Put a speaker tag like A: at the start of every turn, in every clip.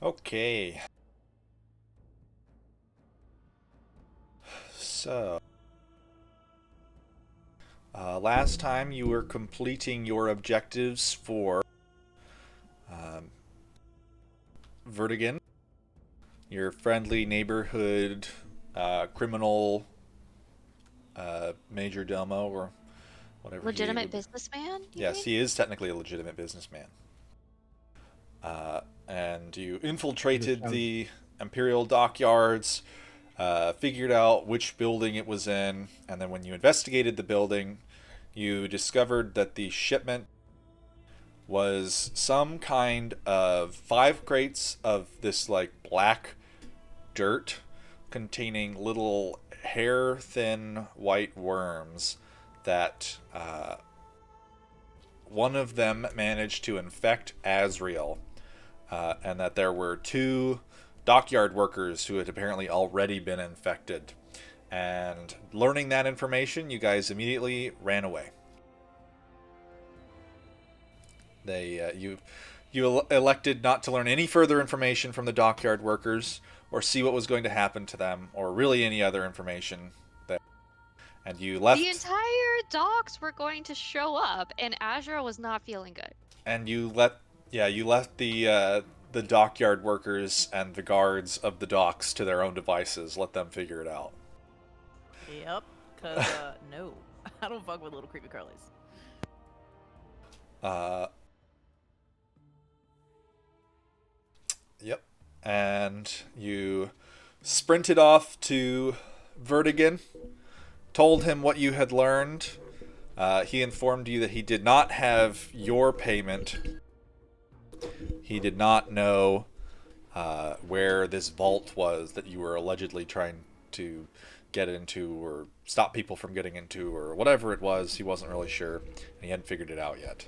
A: Okay. So, last time you were completing your objectives for um, Vertigan, your friendly neighborhood criminal major domo, or whatever he
B: Legitimate
A: would be.
B: businessman, you
A: Yes,
B: mean?
A: he is technically a legitimate businessman. And you
C: This
A: infiltrated
C: sounds
A: the Imperial dockyards, figured out which building it was in, and then when you investigated the building, you discovered that the shipment was some kind of 5 crates of this like black dirt containing little hair thin white worms that one of them managed to infect Azrael, and that there were 2 dockyard workers who had apparently already been infected. And learning that information, you guys immediately ran away. You elected not to learn any further information from the dockyard workers, or see what was going to happen to them, or really any other information. That, and you
B: The
A: left,
B: entire docks were going to show up, and Azrael was not feeling good.
A: and you left the dockyard workers and the guards of the docks to their own devices. Let them figure it out.
D: Yep. Cause no, I don't fuck with little creepy curlies.
A: Uh, yep. And you sprinted off to Vertigan, told him what you had learned. He informed you that he did not have your payment. He did not know where this vault was that you were allegedly trying to get into or stop people from getting into or whatever it was. He wasn't really sure, and he hadn't figured it out yet.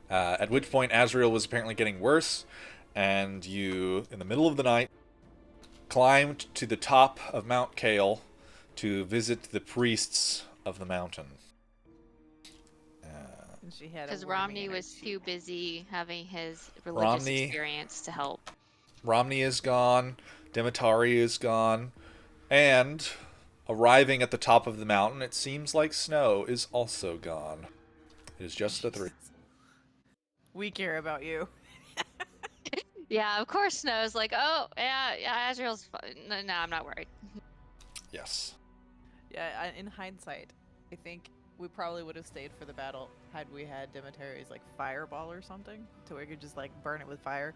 A: At which point, Azrael was apparently getting worse, and you, in the middle of the night, climbed to the top of Mount Cael to visit the priests of the mountain.
D: And she had a
B: Because
D: wormy
B: Romney
D: in her
B: was too
D: cheek.
B: busy having his religious
A: Romney,
B: experience to help.
A: Romney is gone, Demetari is gone, and arriving at the top of the mountain, it seems like Snow is also gone. It is just the 3.
D: Jesus. We care about you.
B: Yeah, of course Snow's like, oh, yeah, Azrael's fine. No, I'm not worried.
A: Yes.
D: Yeah, in hindsight, I think we probably would have stayed for the battle had we had Demetari's like fireball or something, to where we could just like burn it with fire,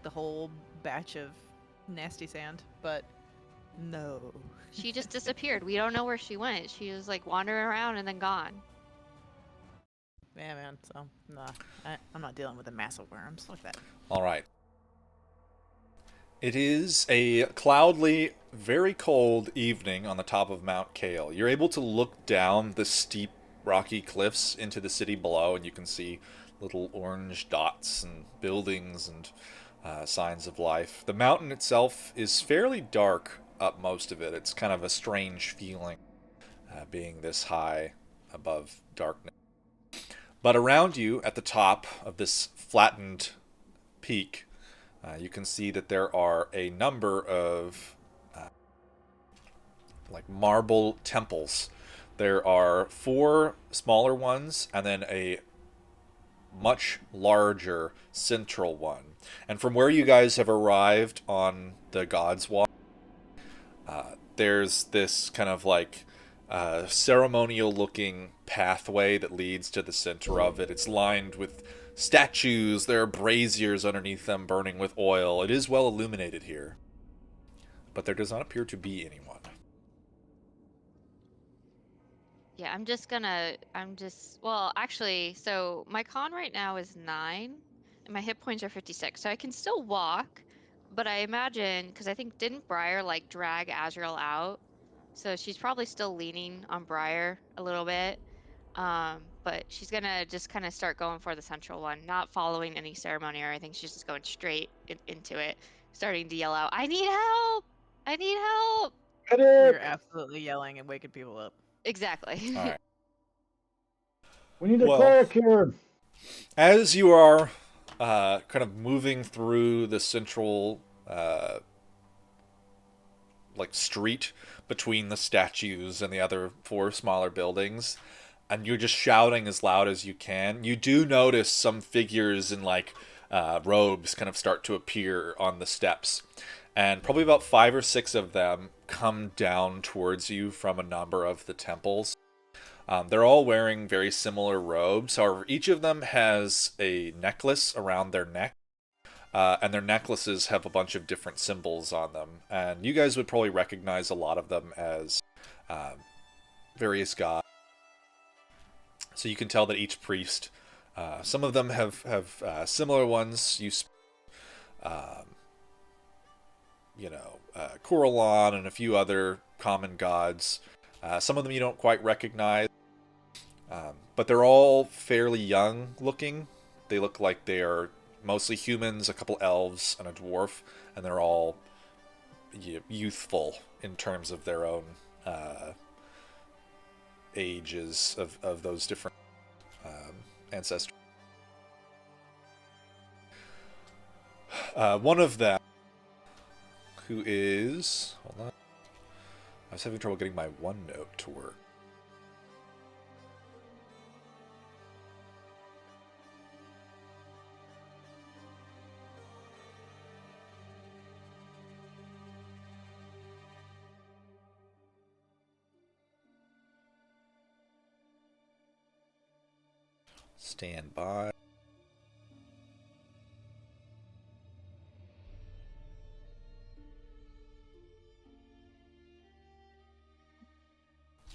D: the whole batch of nasty sand. But no.
B: She just disappeared. We don't know where she went. She was like wandering around and then gone.
D: Yeah, man. So nah, I'm not dealing with the massive worms like that.
A: All right. It is a cloudly, very cold evening on the top of Mount Cael. You're able to look down the steep, rocky cliffs into the city below, and you can see little orange dots and buildings and signs of life. The mountain itself is fairly dark up most of it. It's kind of a strange feeling being this high above darkness. But around you, at the top of this flattened peak, you can see that there are a number of like marble temples. There are 4 smaller ones and then a much larger central one. And from where you guys have arrived on the God's Walk, there's this kind of like ceremonial looking pathway that leads to the center of it. It's lined with statues. There are braziers underneath them burning with oil. It is well illuminated here, but there does not appear to be anyone.
B: Yeah, well, actually, so my con right now is 9, and my hit points are 56, so I can still walk, but I imagine, because I think, didn't Briar, like, drag Azrael out? So she's probably still leaning on Briar a little bit, but she's gonna just kind of start going for the central one, not following any ceremony or anything. She's just going straight into it, starting to yell out, I need help! I need help!
D: We're
C: medic.
D: absolutely yelling and waking people up.
B: Exactly.
A: All right.
C: We need a
A: Well,
C: cleric here.
A: as you are kind of moving through the central like street between the statues and the other four smaller buildings, and you're just shouting as loud as you can. You do notice some figures in like robes kind of start to appear on the steps, and probably about 5 or 6 of them come down towards you from a number of the temples. They're all wearing very similar robes. However, each of them has a necklace around their neck, and their necklaces have a bunch of different symbols on them. And you guys would probably recognize a lot of them as various gods. So you can tell that each priest, some of them have similar ones. Um, Coralon and a few other common gods. Some of them you don't quite recognize. But they're all fairly young looking. They look like they are mostly humans, a couple elves, and a dwarf, and they're all youthful in terms of their own ages of those different ancestors. One of them, who is... Hold on. I was having trouble getting my OneNote to work. Stand by.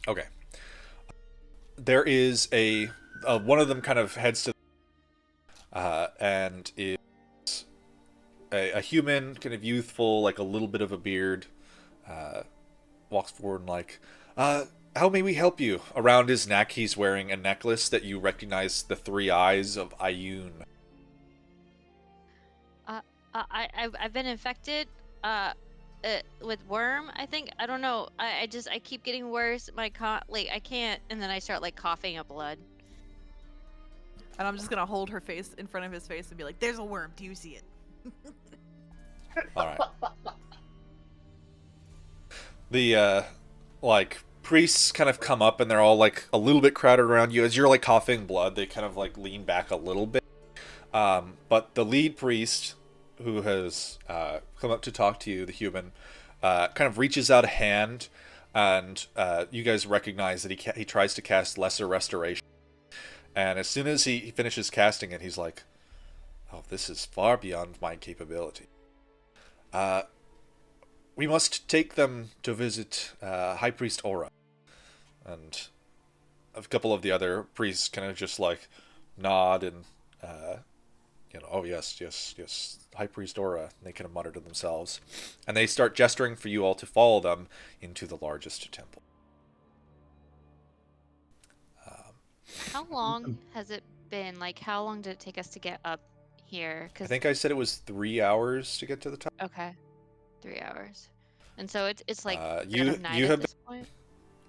A: Okay. There is a one of them kind of heads to and is a human, kind of youthful, like a little bit of a beard, walks forward and like, how may we help you? Around his neck, he's wearing a necklace that you recognize the 3 eyes of Ayun.
B: I've been infected with worm. I think I don't know. I keep getting worse. My like I can't, and then I start like coughing up blood.
D: And I'm just gonna hold her face in front of his face and be like, "There's a worm. Do you see it?"
A: All right. The like priests kind of come up and they're all like a little bit crowded around you as you're like coughing blood. They kind of like lean back a little bit. But the lead priest, who has come up to talk to you, the human, kind of reaches out a hand, and you guys recognize that he tries to cast Lesser Restoration. And as soon as he finishes casting it, he's like, "Oh, this is far beyond my capability. We must take them to visit High Priest Aura." And a couple of the other priests kind of just like nod and, oh, yes, High Priest Aura. And they kind of mutter to themselves. And they start gesturing for you all to follow them into the largest temple.
B: How long has it been? Like, how long did it take us to get up here?
A: I think I said it was 3 hours to get to the top.
B: Okay, 3 hours, and so it's like
A: you
B: dead of night
A: you
B: at
A: have
B: this point.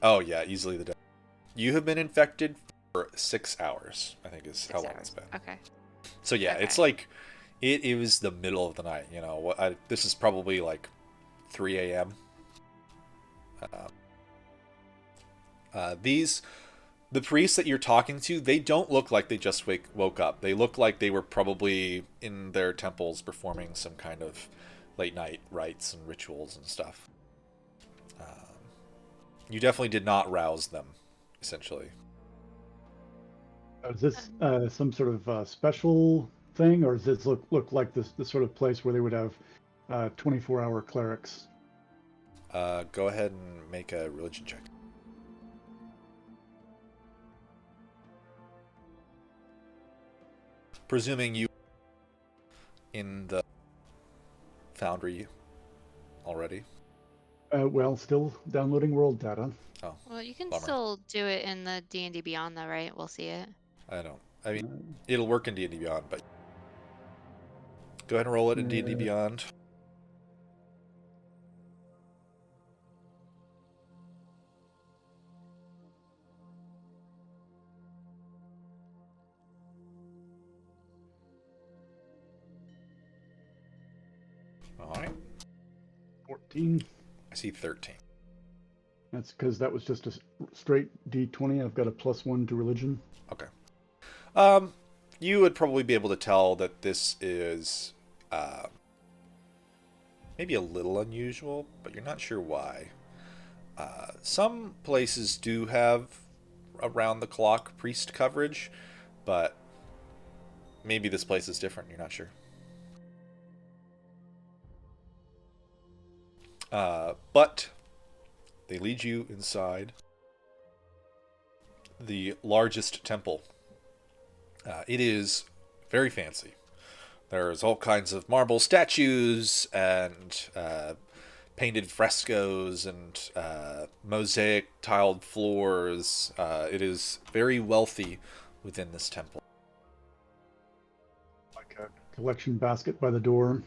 A: Oh yeah, easily the day. You have been infected for 6 hours, I think is
B: 6
A: how long
B: hours.
A: it's been.
B: Okay.
A: So yeah,
B: Okay.
A: it's like it was the middle of the night. This is probably like 3 a.m. The priests that you're talking to, they don't look like they just woke up. They look like they were probably in their temples performing some kind of late night rites and rituals and stuff. You definitely did not rouse them, essentially.
C: Is this some sort of special thing, or does this look like the sort of place where they would have 24-hour clerics?
A: Go ahead and make a religion check. Presuming you in the foundry already.
C: Well, still downloading world data.
A: Oh,
B: Well, you can
A: bummer.
B: still do it in the D&D Beyond, though, right? We'll see it.
A: I mean, it'll work in D&D Beyond, but go ahead and roll it in D&D Beyond. All right.
C: 14.
A: I see 13.
C: That's because that was just a straight D20. I've got a +1 to religion.
A: Okay. You would probably be able to tell that this is maybe a little unusual, but you're not sure why. Some places do have around-the-clock priest coverage, but maybe this place is different. You're not sure. But they lead you inside the largest temple. It is very fancy. There's all kinds of marble statues and painted frescoes and mosaic tiled floors. It is very wealthy within this temple.
C: Like a collection basket by the door.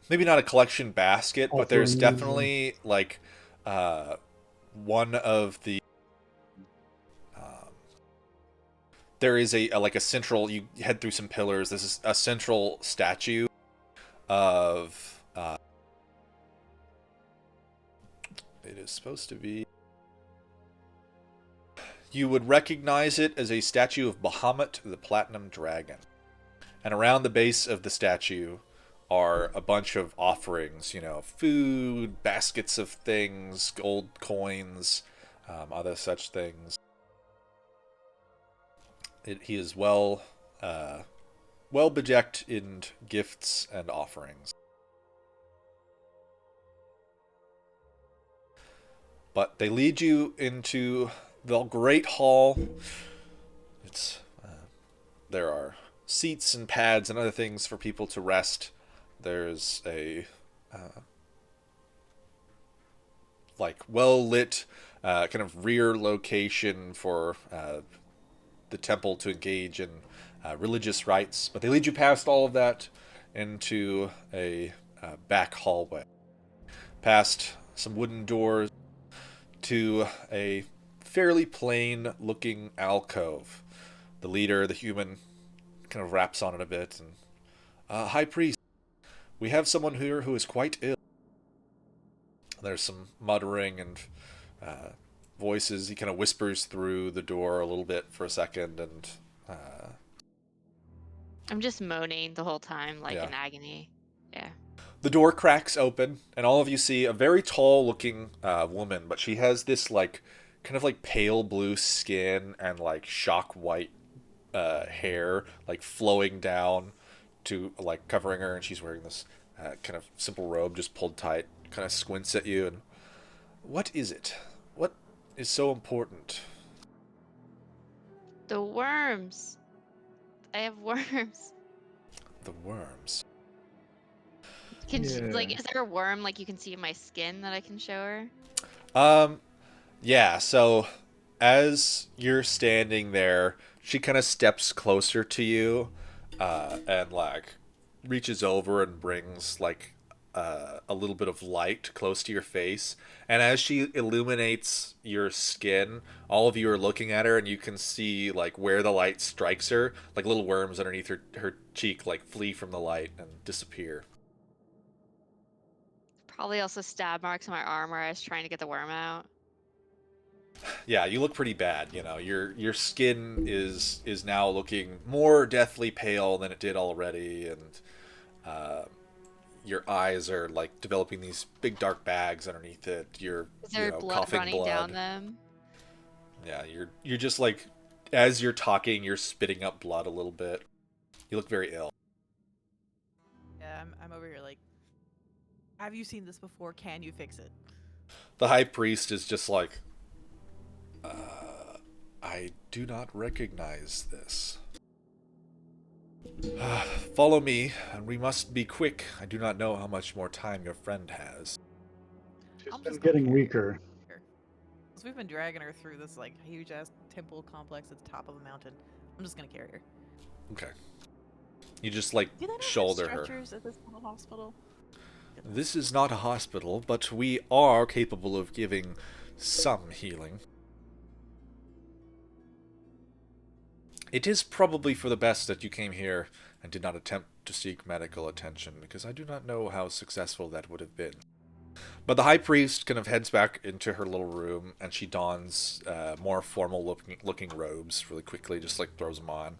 A: Maybe not a collection basket, but there's
C: Offerings.
A: definitely like one of the there is a like a central. You head through some pillars. This is a central statue of. It is supposed to be. You would recognize it as a statue of Bahamut, the Platinum Dragon, and around the base of the statue are a bunch of offerings. You know, food, baskets of things, gold coins, other such things. He is well bedecked in gifts and offerings. But they lead you into the great hall. It's there are seats and pads and other things for people to rest. There's a like well lit kind of rear location for the temple to engage in religious rites, but they lead you past all of that into a back hallway, past some wooden doors to a fairly plain looking alcove. The leader, the human, kind of raps on it a bit and High Priest, we have someone here who is quite ill. There's some muttering and voices. He kind of whispers through the door a little bit for a second, and
B: I'm just moaning the whole time, like
A: Yeah.
B: in agony. Yeah.
A: the door cracks open, and all of you see a very tall-looking woman, but she has this like kind of like pale blue skin and like shock white hair, like flowing down to like covering her, and she's wearing this kind of simple robe, just pulled tight. Kind of squints at you, and what is it? What is so important?
B: The worms. I have worms.
A: The worms.
B: Can she, like,
C: Yeah.
B: is there a worm like you can see in my skin that I can show her?
A: Yeah, so as you're standing there, she kind of steps closer to you, and like reaches over and brings like a little bit of light close to your face. And as she illuminates your skin, all of you are looking at her, and you can see like where the light strikes her, like little worms underneath her cheek, like flee from the light and disappear.
B: Probably also stab marks on my arm where I was trying to get the worm out.
A: Yeah, you look pretty bad. You know, your skin is now looking more deathly pale than it did already, and your eyes are like developing these big dark bags underneath it. You're
B: Is there blood
A: coughing
B: running
A: blood.
B: down them?
A: Yeah, you're just like as you're talking, you're spitting up blood a little bit. You look very ill.
D: Yeah, I'm over here like, have you seen this before? Can you fix it?
A: The high priest is just like, I do not recognize this. Follow me, and we must be quick. I do not know how much more time your friend has.
C: She's
D: I'm
C: been
D: just gonna
C: getting
D: carry
C: weaker.
D: her. So we've been dragging her through this like huge ass temple complex at the top of a mountain. I'm just gonna carry her.
A: Okay. You just like
D: Do they not
A: shoulder
D: have
A: her.
D: stretchers at this little hospital?
A: This is not a hospital, but we are capable of giving some healing. It is probably for the best that you came here and did not attempt to seek medical attention, because I do not know how successful that would have been. But the high priest kind of heads back into her little room, and she dons more formal looking robes really quickly, just like throws them on,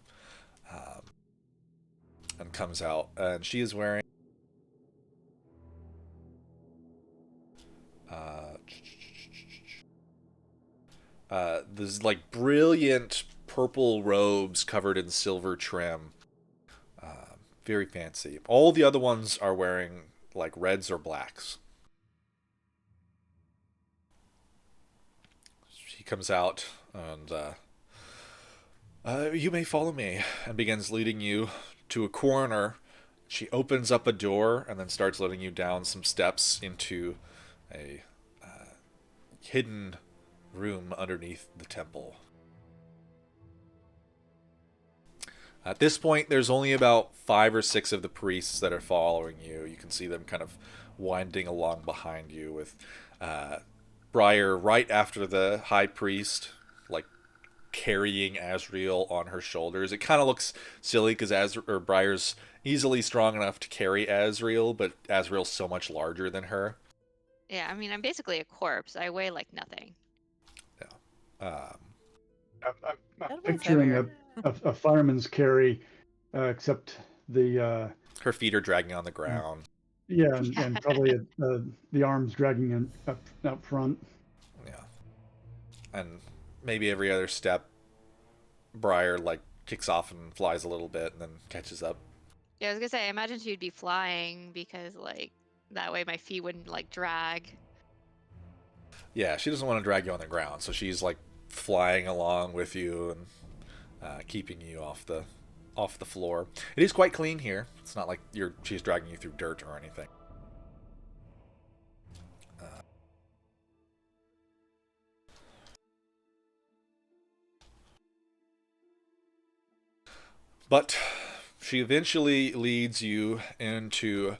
A: and comes out. And she is wearing this like brilliant purple robes covered in silver trim. Very fancy. All the other ones are wearing like reds or blacks. She comes out and you may follow me, and begins leading you to a corner. She opens up a door and then starts letting you down some steps into a hidden room underneath the temple. At this point, there's only about 5 or 6 of the priests that are following you. You can see them kind of winding along behind you, with Briar right after the high priest, like carrying Azrael on her shoulders. It kind of looks silly because Briar's easily strong enough to carry Azrael, but Azrael's so much larger than her.
B: Yeah, I mean, I'm basically a corpse. I weigh like nothing.
A: Yeah.
C: I'm picturing a fireman's carry, except the
A: Her feet are dragging on the ground.
C: yeah, and probably the arms dragging in up front.
A: Yeah. And maybe every other step, Briar like kicks off and flies a little bit and then catches up.
B: Yeah, I was gonna say, I imagine she'd be flying because like that way my feet wouldn't like drag.
A: Yeah, she doesn't want to drag you on the ground, so she's like flying along with you and keeping you off the floor. It is quite clean here. It's not like she's dragging you through dirt or anything. But she eventually leads you into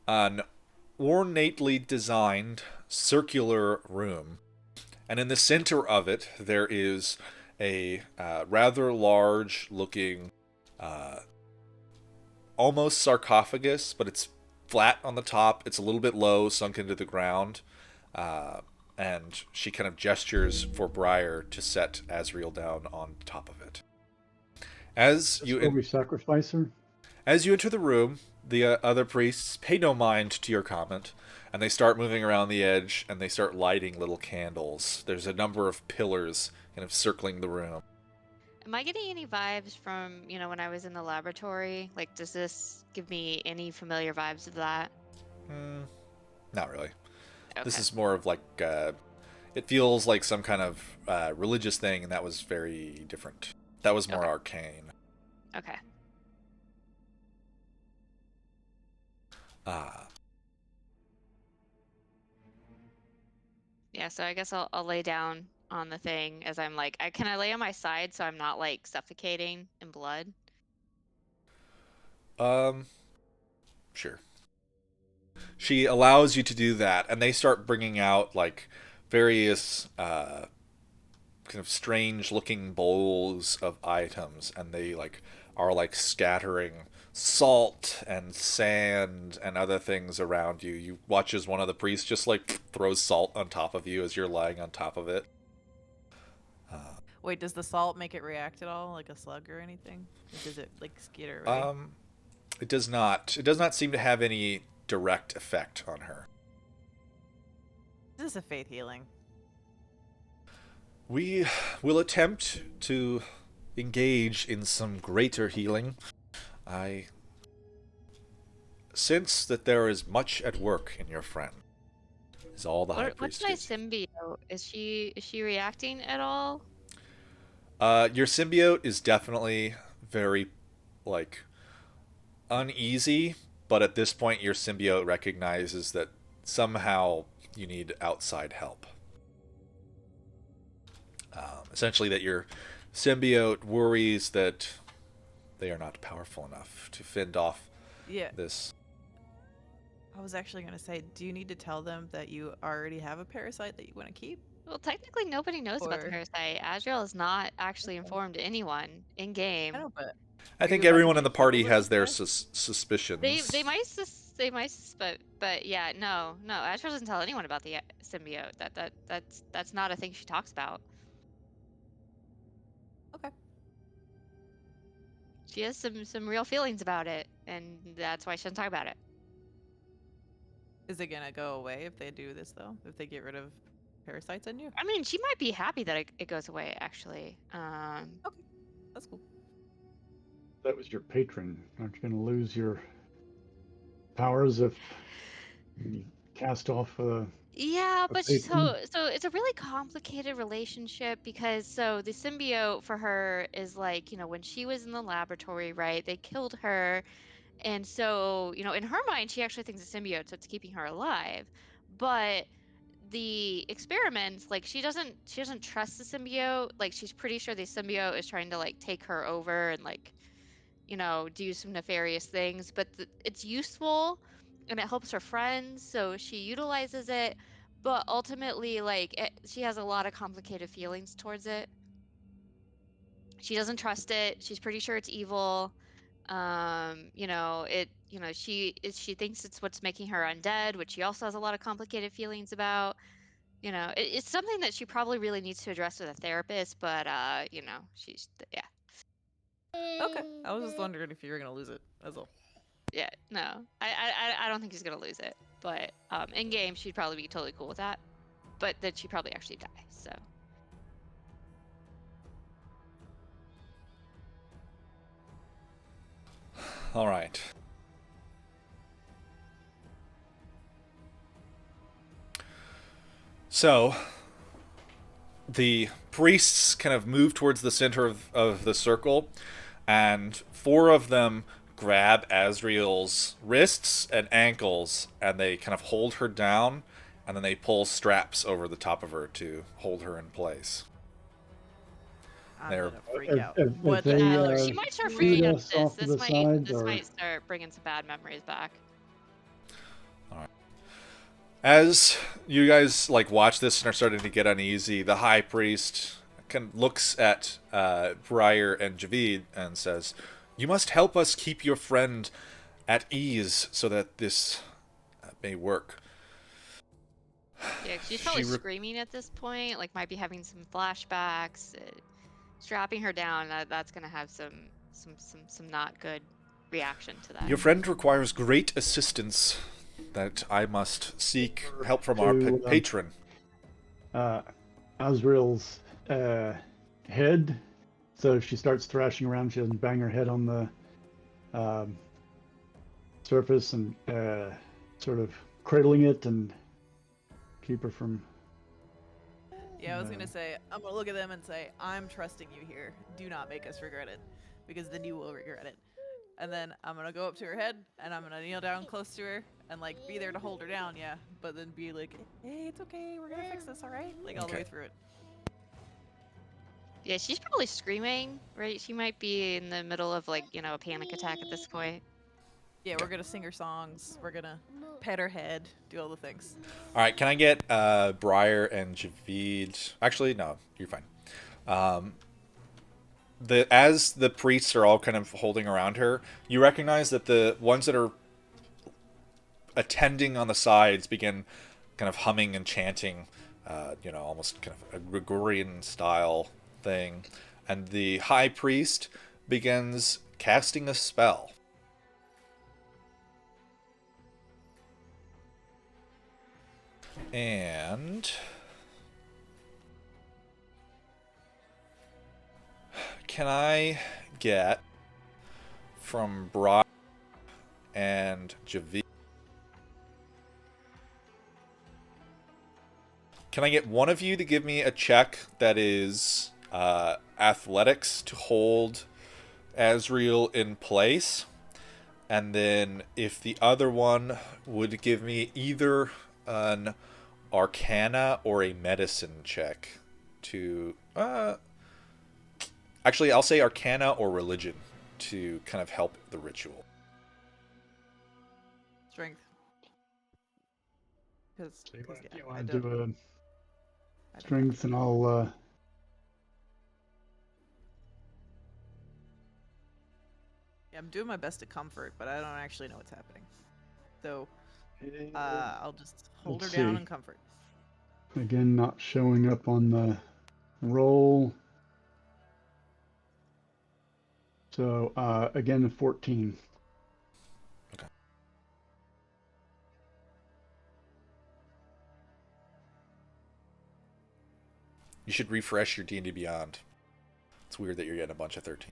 A: an ornately designed circular room. And in the center of it, there is a rather large looking, almost sarcophagus, but it's flat on the top. It's a little bit low, sunk into the ground. And she kind of gestures for Briar to set Azrael down on top of it.
C: We sacrifice her?
A: As you enter the room, the other priests pay no mind to your comment, and they start moving around the edge, and they start lighting little candles. There's a number of pillars kind of circling the room.
B: Am I getting any vibes from, when I was in the laboratory? Like, does this give me any familiar vibes of that?
A: Not really.
B: Okay.
A: This is more of like, it feels like some kind of religious thing, and that was very different. That was more arcane.
B: Okay. Yeah, so I guess I'll lay down on the thing as I'm like, can I lay on my side so I'm not like suffocating in blood?
A: Sure. She allows you to do that, and they start bringing out like various kind of strange looking bowls of items, and they like are like scattering salt and sand and other things around you. You watch as one of the priests just like throws salt on top of you as you're lying on top of it.
D: Wait, does the salt make it react at all, like a slug or anything? Or does it like skitter away?
A: It does not. It does not seem to have any direct effect on her.
D: This is a faith healing.
A: We will attempt to engage in some greater healing. I sense that there is much at work in your friend. Is all the high priest
B: What's my symbiote? Is she reacting at all?
A: Your symbiote is definitely very, like, uneasy, but at this point your symbiote recognizes that somehow you need outside help. Essentially that your symbiote worries that they are not powerful enough to fend off this.
D: I was actually going to say, do you need to tell them that you already have a parasite that you want to keep?
B: Well, technically, nobody knows about the
D: Or
B: parasite. Azrael has not actually
D: okay.
B: informed anyone in
D: I
B: game.
D: know, but
A: I
D: are you
A: think
D: about to
A: everyone in
D: get
A: the party
D: killed or
A: has
D: something?
A: their
D: Right?
B: They
A: suspicions.
B: might but yeah, no. Azrael doesn't tell anyone about the symbiote. That's not a thing she talks about.
D: Okay.
B: She has some real feelings about it, and that's why she doesn't talk about it.
D: Is it gonna go away if they do this though? If they get rid of parasites in you?
B: I mean, she might be happy that it goes away, actually.
D: Okay, that's cool.
C: That was your patron. Aren't you going to lose your powers if you cast off
B: Yeah,
C: a
B: but
C: patron?
B: so it's a really complicated relationship because so the symbiote for her is like, when she was in the laboratory, right? They killed her. And so, in her mind, she actually thinks it's symbiote, so it's keeping her alive. But the experiments, like she doesn't trust the symbiote. Like she's pretty sure the symbiote is trying to like take her over and like, do some nefarious things, but it's useful and it helps her friends, so she utilizes it. But ultimately, like she has a lot of complicated feelings towards it. She doesn't trust it. She's pretty sure it's evil. She thinks it's what's making her undead, which she also has a lot of complicated feelings about. It's something that she probably really needs to address with a therapist, but yeah.
D: Okay, I was just wondering if you were gonna lose it. That's all.
B: Yeah, no, I don't think she's gonna lose it, but in game she'd probably be totally cool with that, but then she'd probably actually die. So
A: All right. So the priests kind of move towards the center of the circle, and four of them grab Azrael's wrists and ankles, and they kind of hold her down, and then they pull straps over the top of her to hold her in place.
D: I'm
A: They're
D: gonna freak
C: If,
D: out.
C: if
D: What the
C: they
D: hell are
B: she
D: you
B: might start
C: shoot
B: freaking out
D: doing?
B: at
C: us
B: this.
C: off to the side,
B: This
C: or
B: might start bringing some bad memories back.
A: all right. As you guys like watch this and are starting to get uneasy, the high priest kind of looks at Briar and Javeed and says, "You must help us keep your friend at ease so that this may work."
B: Yeah, 'cause she's
A: She
B: probably
A: re-
B: screaming at this point, like might be having some flashbacks. Strapping her down, that's gonna have some not good reaction to that.
A: Your friend requires great assistance that I must seek help from our
C: to
A: patron.
C: uh, Azrael's head. So if she starts thrashing around, she doesn't bang her head on the um, surface and sort of cradling it and keep her from.
D: Yeah, I was gonna say, I'm gonna look at them and say, I'm trusting you here. Do not make us regret it, because then you will regret it. And then I'm gonna go up to her head and I'm gonna kneel down close to her and like be there to hold her down, yeah, but then be like, hey, it's okay, we're gonna fix this, all right? Like all the way
A: Okay.
D: through it.
B: Yeah, she's probably screaming, right? She might be in the middle of like, a panic attack at this point.
D: Yeah,
A: Okay.
D: we're gonna sing her songs. We're gonna pet her head, do all the things.
A: All right, can I get Briar and Javeed? Actually, no, you're fine. Um, as the priests are all kind of holding around her, you recognize that the ones that are attending on the sides begin kind of humming and chanting, almost kind of a Gregorian style thing, and the high priest begins casting a spell. And can I get from Briar and Javeed? Can I get one of you to give me a check that is athletics to hold Azrael in place? And then if the other one would give me either an arcana or a medicine check to actually I'll say arcana or religion to kind of help the ritual.
D: Strength. Because
C: So you
D: yeah,
C: want
D: I
C: to
D: don't.
C: do Strength, and I'll.
D: Yeah, I'm doing my best to comfort, but I don't actually know what's happening. So I'll just hold her
C: Let's
D: down
C: see.
D: and comfort.
C: Again, not showing up on the roll. So again, 14.
A: Okay. You should refresh your D&D Beyond. It's weird that you're getting a bunch of 13.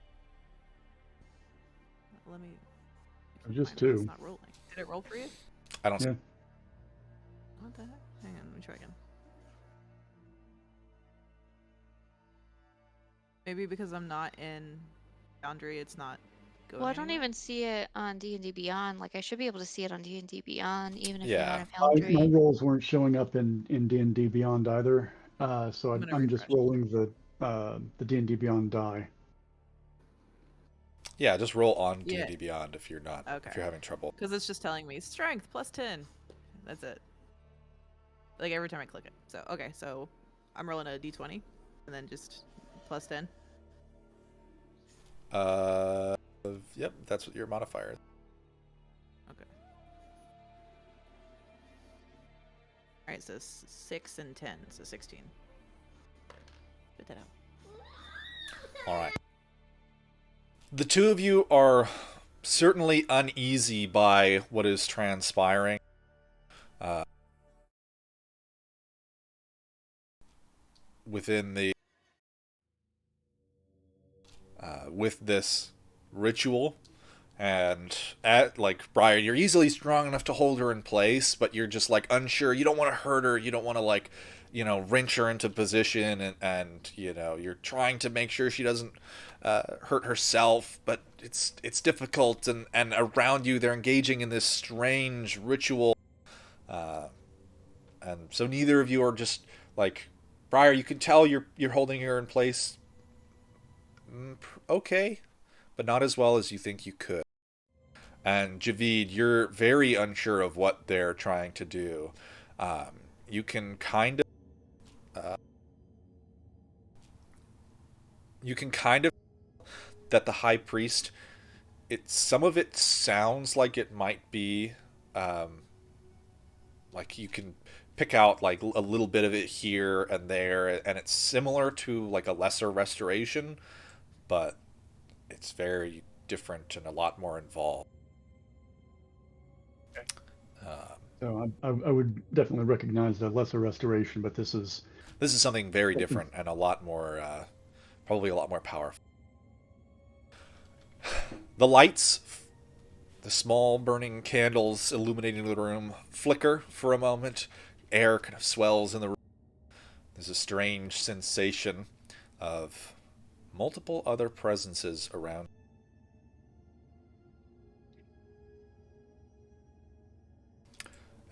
D: Let me.
C: Just
D: Mine was
C: 2.
D: not rolling. Did it roll for you?
A: I don't.
C: Yeah.
D: What the heck? Hang on, let me try again. Maybe because I'm not in Foundry, it's not going
B: Well, I don't
D: anywhere?
B: even see it on D&D Beyond. Like, I should be able to see it on D&D Beyond, even if you're not
A: Yeah.
B: in
C: My
B: Foundry.
C: rolls weren't showing up in D&D Beyond either. So
D: I'm gonna
C: I'm just
D: refresh.
C: rolling the D&D Beyond die.
A: Yeah, just roll on
D: Yeah.
A: D&D Beyond if you're not
D: Okay.
A: if you're having trouble.
D: Because it's just telling me strength plus 10. That's it. Like every time I click it. So, okay, so I'm rolling a d20 and then just plus 10.
A: Yep, that's what your modifier is.
D: Okay. Alright, so 6 and 10, so 16. Spit that out.
A: All right. The two of you are certainly uneasy by what is transpiring. Within the with this ritual, and at like Briar, you're easily strong enough to hold her in place, but you're just like unsure. You don't want to hurt her. You don't want to like, wrench her into position, and you're trying to make sure she doesn't hurt herself, but it's difficult, and around you they're engaging in this strange ritual, and so neither of you are just like Briar. You can tell you're holding her in place, okay, but not as well as you think you could. And Javeed, you're very unsure of what they're trying to do. You can kind of, that the high priest. Some of it sounds like it might be, um, like you can pick out like a little bit of it here and there, and it's similar to like a lesser restoration, but it's very different and a lot more involved.
C: So I would definitely recognize the lesser restoration, but this is
A: This is something very different and a lot more, probably a lot more powerful. The lights, the small burning candles illuminating the room, flicker for a moment. Air kind of swells in the room. There's a strange sensation of multiple other presences around.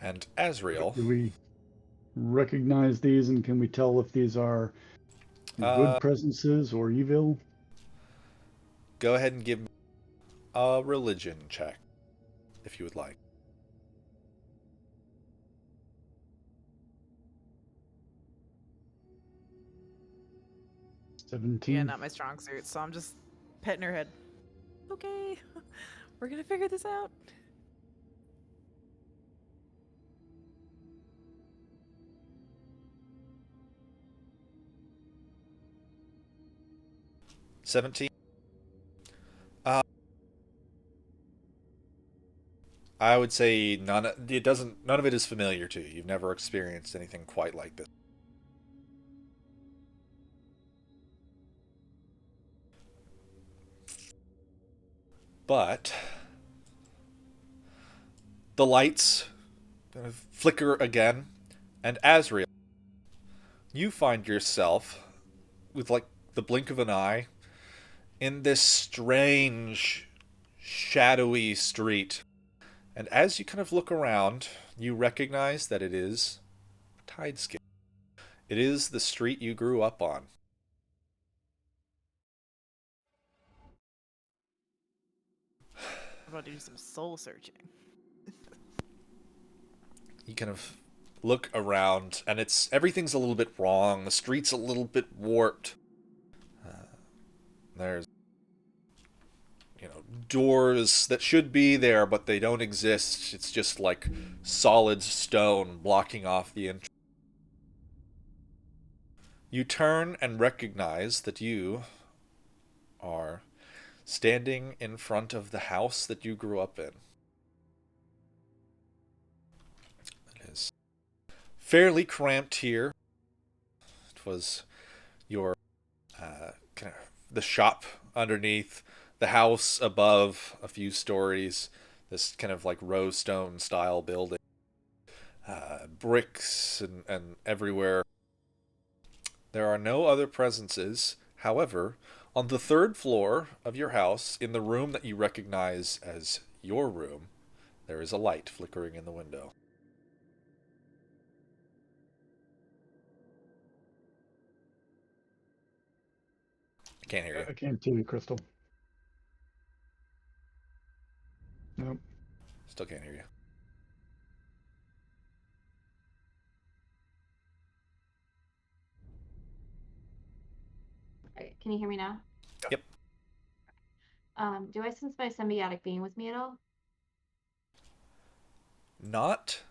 A: And Azrael,
C: Do we recognize these, and can we tell if these are good presences or evil?
A: go ahead and give me a religion check, if you would like.
C: 17.
D: Yeah, not my strong suit, so I'm just petting her head. Okay, we're gonna figure this out.
A: $17. I would say none of it is familiar to you. You've never experienced anything quite like this. But the lights kind of flicker again, and Azrael, you find yourself with like the blink of an eye in this strange shadowy street. And as you kind of look around, you recognize that it is Tidescape. It is the street you grew up on.
D: I'm about to do some soul searching.
A: You kind of look around, and everything's a little bit wrong. The street's a little bit warped. There's, doors that should be there, but they don't exist. It's just like solid stone blocking off the entrance. You turn and recognize that you are standing in front of the house that you grew up in. It is fairly cramped here. It was your kind of the shop underneath, the house above, a few stories. This kind of like row stone style building, bricks and everywhere. There are no other presences. However, on the third floor of your house, in the room that you recognize as your room, there is a light flickering in the window. I can't hear you.
C: I can't see you, Crystal. Nope.
A: Still can't hear you.
E: Okay, can you hear me now?
A: Yep.
E: Do I sense my symbiotic being with me at all?
A: Not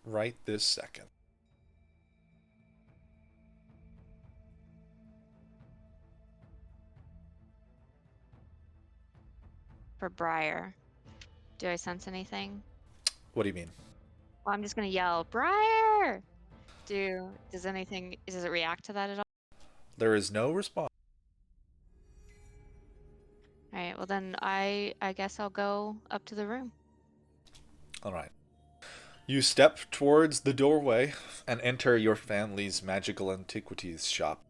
A: right this second.
B: For Briar, do I sense anything?
A: What do you mean?
B: Well, I'm just gonna yell, Briar! Does it react to that at all?
A: There is no response.
B: Alright, well then I guess I'll go up to the room.
A: All right. You step towards the doorway and enter your family's magical antiquities shop.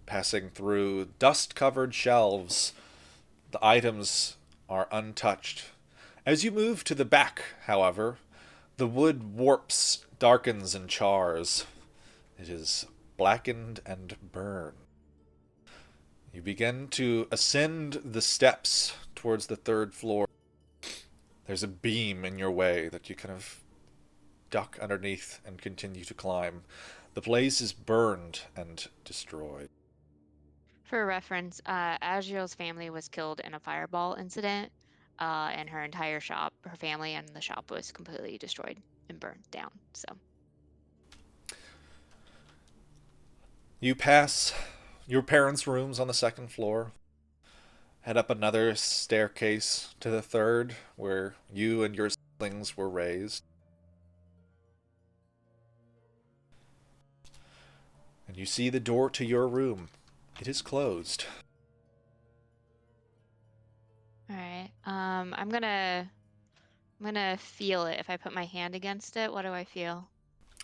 A: Passing through dust-covered shelves, the items are untouched. As you move to the back, however, the wood warps, darkens, and chars. It is blackened and burned. You begin to ascend the steps towards the third floor. There's a beam in your way that you kind of duck underneath and continue to climb. The place is burned and destroyed.
B: For reference, Azrael's family was killed in a fireball incident, and her entire shop, her family and the shop was completely destroyed and burned down. So
A: You pass your parents' rooms on the second floor, head up another staircase to the third, where you and your siblings were raised. And you see the door to your room. It is closed.
B: alright. I'm gonna feel it. If I put my hand against it, what do I feel?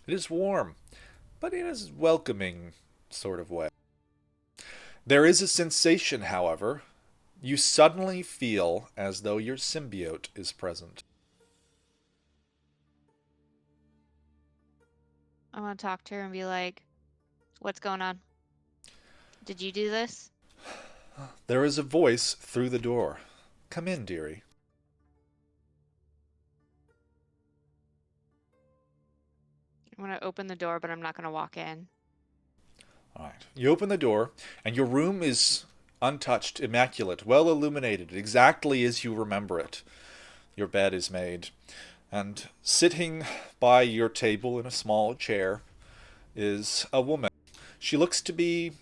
A: It is warm, but in a welcoming sort of way. There is a sensation, however. You suddenly feel as though your symbiote is present.
B: I want to talk to her and be like, what's going on? Did you do this?
A: There is a voice through the door. Come in, dearie.
B: I'm gonna open the door, but I'm not gonna walk in.
A: All right. You open the door, and your room is untouched, immaculate, well illuminated, exactly as you remember it. Your bed is made. And sitting by your table in a small chair is a woman. She looks to be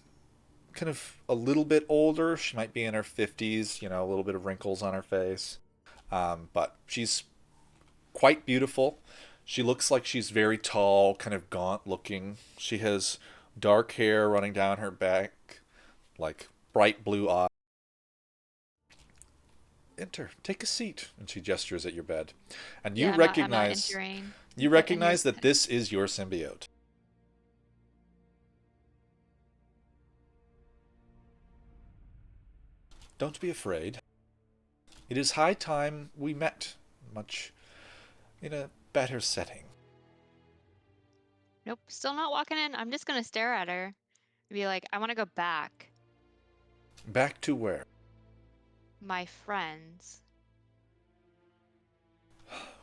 A: kind of a little bit older. She might be in her 50s, a little bit of wrinkles on her face. But she's quite beautiful. She looks like she's very tall, kind of gaunt looking. She has dark hair running down her back, like bright blue eyes. Enter, take a seat. And she gestures at your bed. And you
B: Yeah,
A: recognize
B: I'm not entering.
A: you recognize that this is your symbiote. Don't be afraid. It is high time we met, much in a better setting.
B: Nope, still not walking in. I'm just gonna stare at her and be like, I want to go back.
A: Back to where?
B: My friends.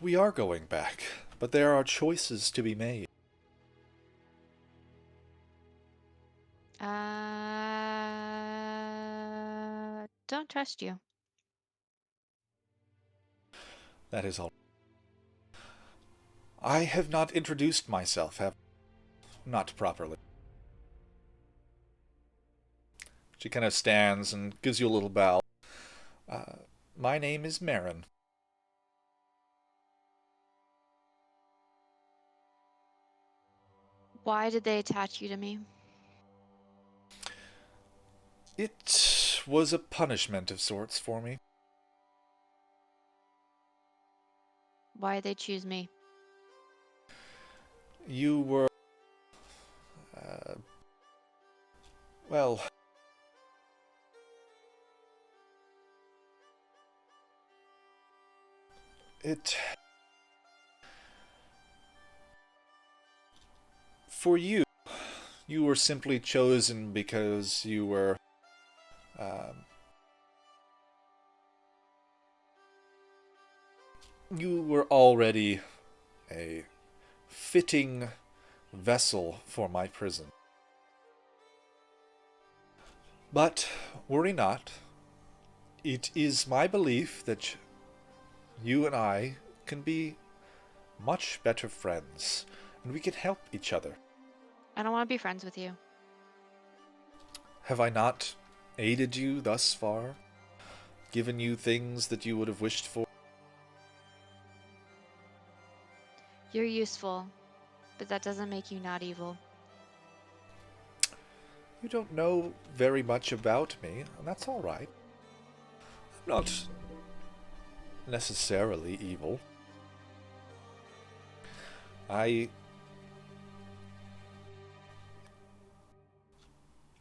A: We are going back. but there are choices to be made.
B: Don't trust you.
A: That is all. I have not introduced myself, have not properly. She kind of stands and gives you a little bow. My name is Marin.
B: Why did they attach you to me?
A: It was a punishment of sorts for me.
B: Why did they choose me?
A: You were... well... It... For you, you were simply chosen because you were... you were already a fitting vessel for my prison. But worry not. It is my belief that you and I can be much better friends, and we can help each other.
B: I don't want to be friends with you.
A: Have I not aided you thus far? Given you things that you would have wished for?
B: You're useful, but that doesn't make you not evil.
A: You don't know very much about me, and that's all right. I'm not necessarily evil. I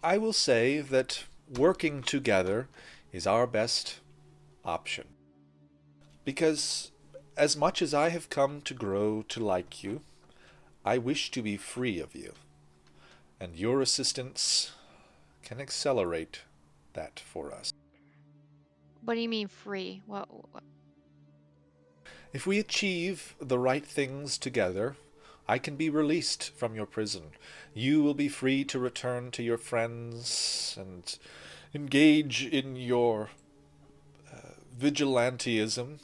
A: will say that working together is our best option. Because as much as I have come to grow to like you, I wish to be free of you. And your assistance can accelerate that for us.
B: What do you mean free? What?
A: If we achieve the right things together, I can be released from your prison. You will be free to return to your friends and engage in your vigilantism,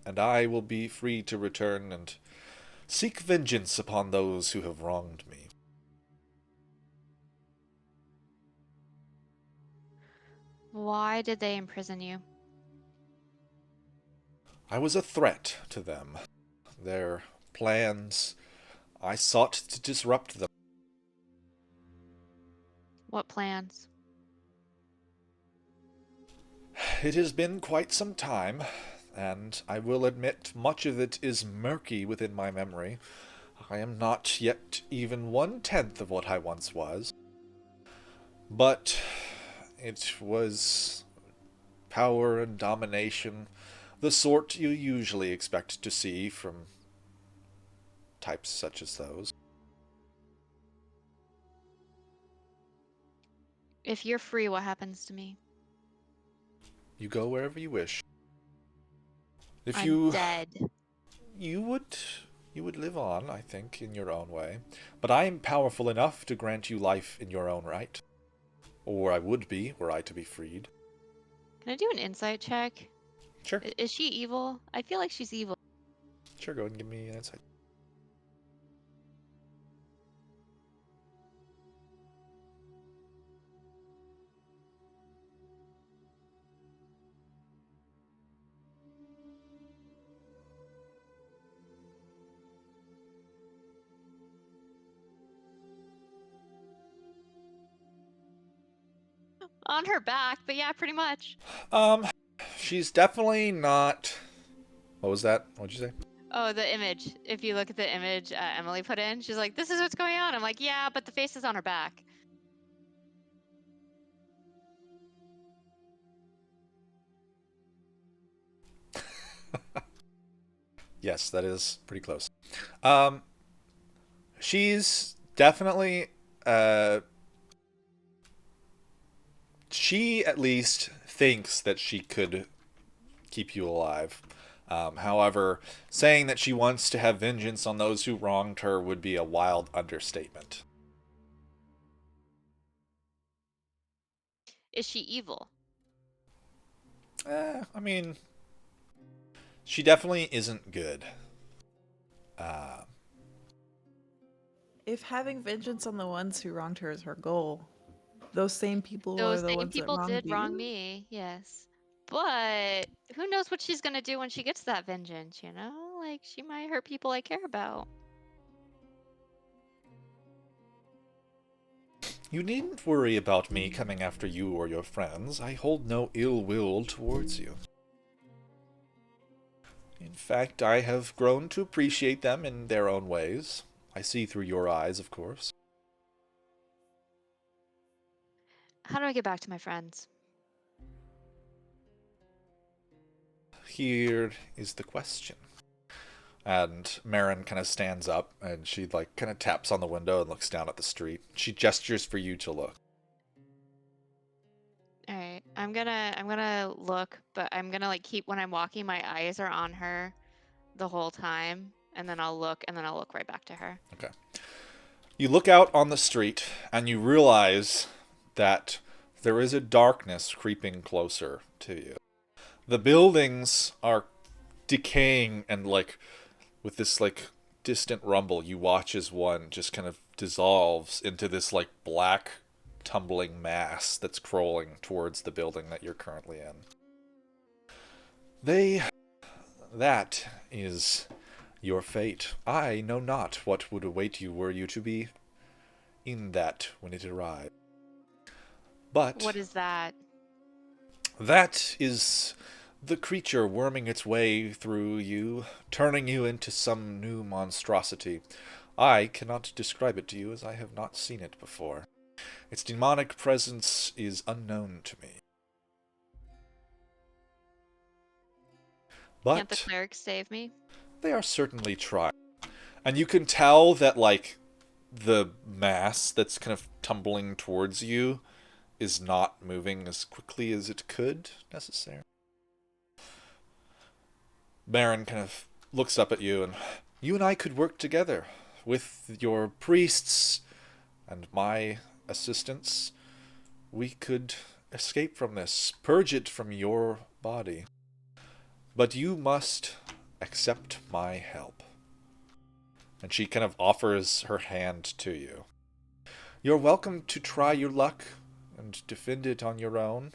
A: and I will be free to return and seek vengeance upon those who have wronged me.
B: Why did they imprison you?
A: I was a threat to them. Their plans, I sought to disrupt them.
B: What plans?
A: It has been quite some time, and I will admit much of it is murky within my memory. I am not yet even 1/10 of what I once was. But it was power and domination, the sort you usually expect to see from types such as those.
B: If you're free, what happens to me?
A: You go wherever you wish. If
B: I'm dead.
A: you would live on, I think, in your own way. But I am powerful enough to grant you life in your own right. Or I would be, were I to be freed.
B: Can I do an insight check?
A: Sure.
B: Is she evil? I feel like she's evil.
A: Sure, go ahead and give me an insight.
B: On her back, but yeah, pretty much.
A: She's definitely not... What was that? What'd you say?
B: Oh, the image. If you look at the image Emily put in, she's like, this is what's going on. I'm like, yeah, but the face is on her back.
A: Yes, that is pretty close. She's definitely... she at least thinks that she could keep you alive. However, saying that she wants to have vengeance on those who wronged her would be a wild understatement.
B: Is she evil?
A: I mean, she definitely isn't good.
D: If having vengeance on the ones who wronged her is her goal, those same people are
B: Those
D: the
B: same
D: ones that
B: people
D: wronged
B: did wrong
D: you?
B: me, yes. But who knows what she's gonna do when she gets that vengeance, you know? Like, she might hurt people I care about.
A: You needn't worry about me coming after you or your friends. I hold no ill will towards you. In fact, I have grown to appreciate them in their own ways. I see through your eyes, of course.
B: How do I get back to my friends?
A: Here is the question. And Marin kind of stands up and she like kind of taps on the window and looks down at the street. She gestures for you to look.
B: All right, I'm gonna look, but I'm gonna like keep when I'm walking, my eyes are on her the whole time, and then I'll look, and then I'll look right back to her.
A: Okay. You look out on the street and you realize that there is a darkness creeping closer to you. The buildings are decaying and like with this like distant rumble, you watch as one just kind of dissolves into this like black tumbling mass that's crawling towards the building that you're currently in. That is your fate. I know not what would await you were you to be in that when it arrived. But
B: What is that?
A: that is the creature worming its way through you, turning you into some new monstrosity. I cannot describe it to you as I have not seen it before. Its demonic presence is unknown to me.
B: Can't the
A: But
B: clerics save me?
A: they are certainly trying. And you can tell that, like, the mass that's kind of tumbling towards you is not moving as quickly as it could, necessarily. Baron kind of looks up at you, and you and I could work together with your priests and my assistants. We could escape from this, purge it from your body. But you must accept my help. And she kind of offers her hand to you. You're welcome to try your luck and defend it on your own.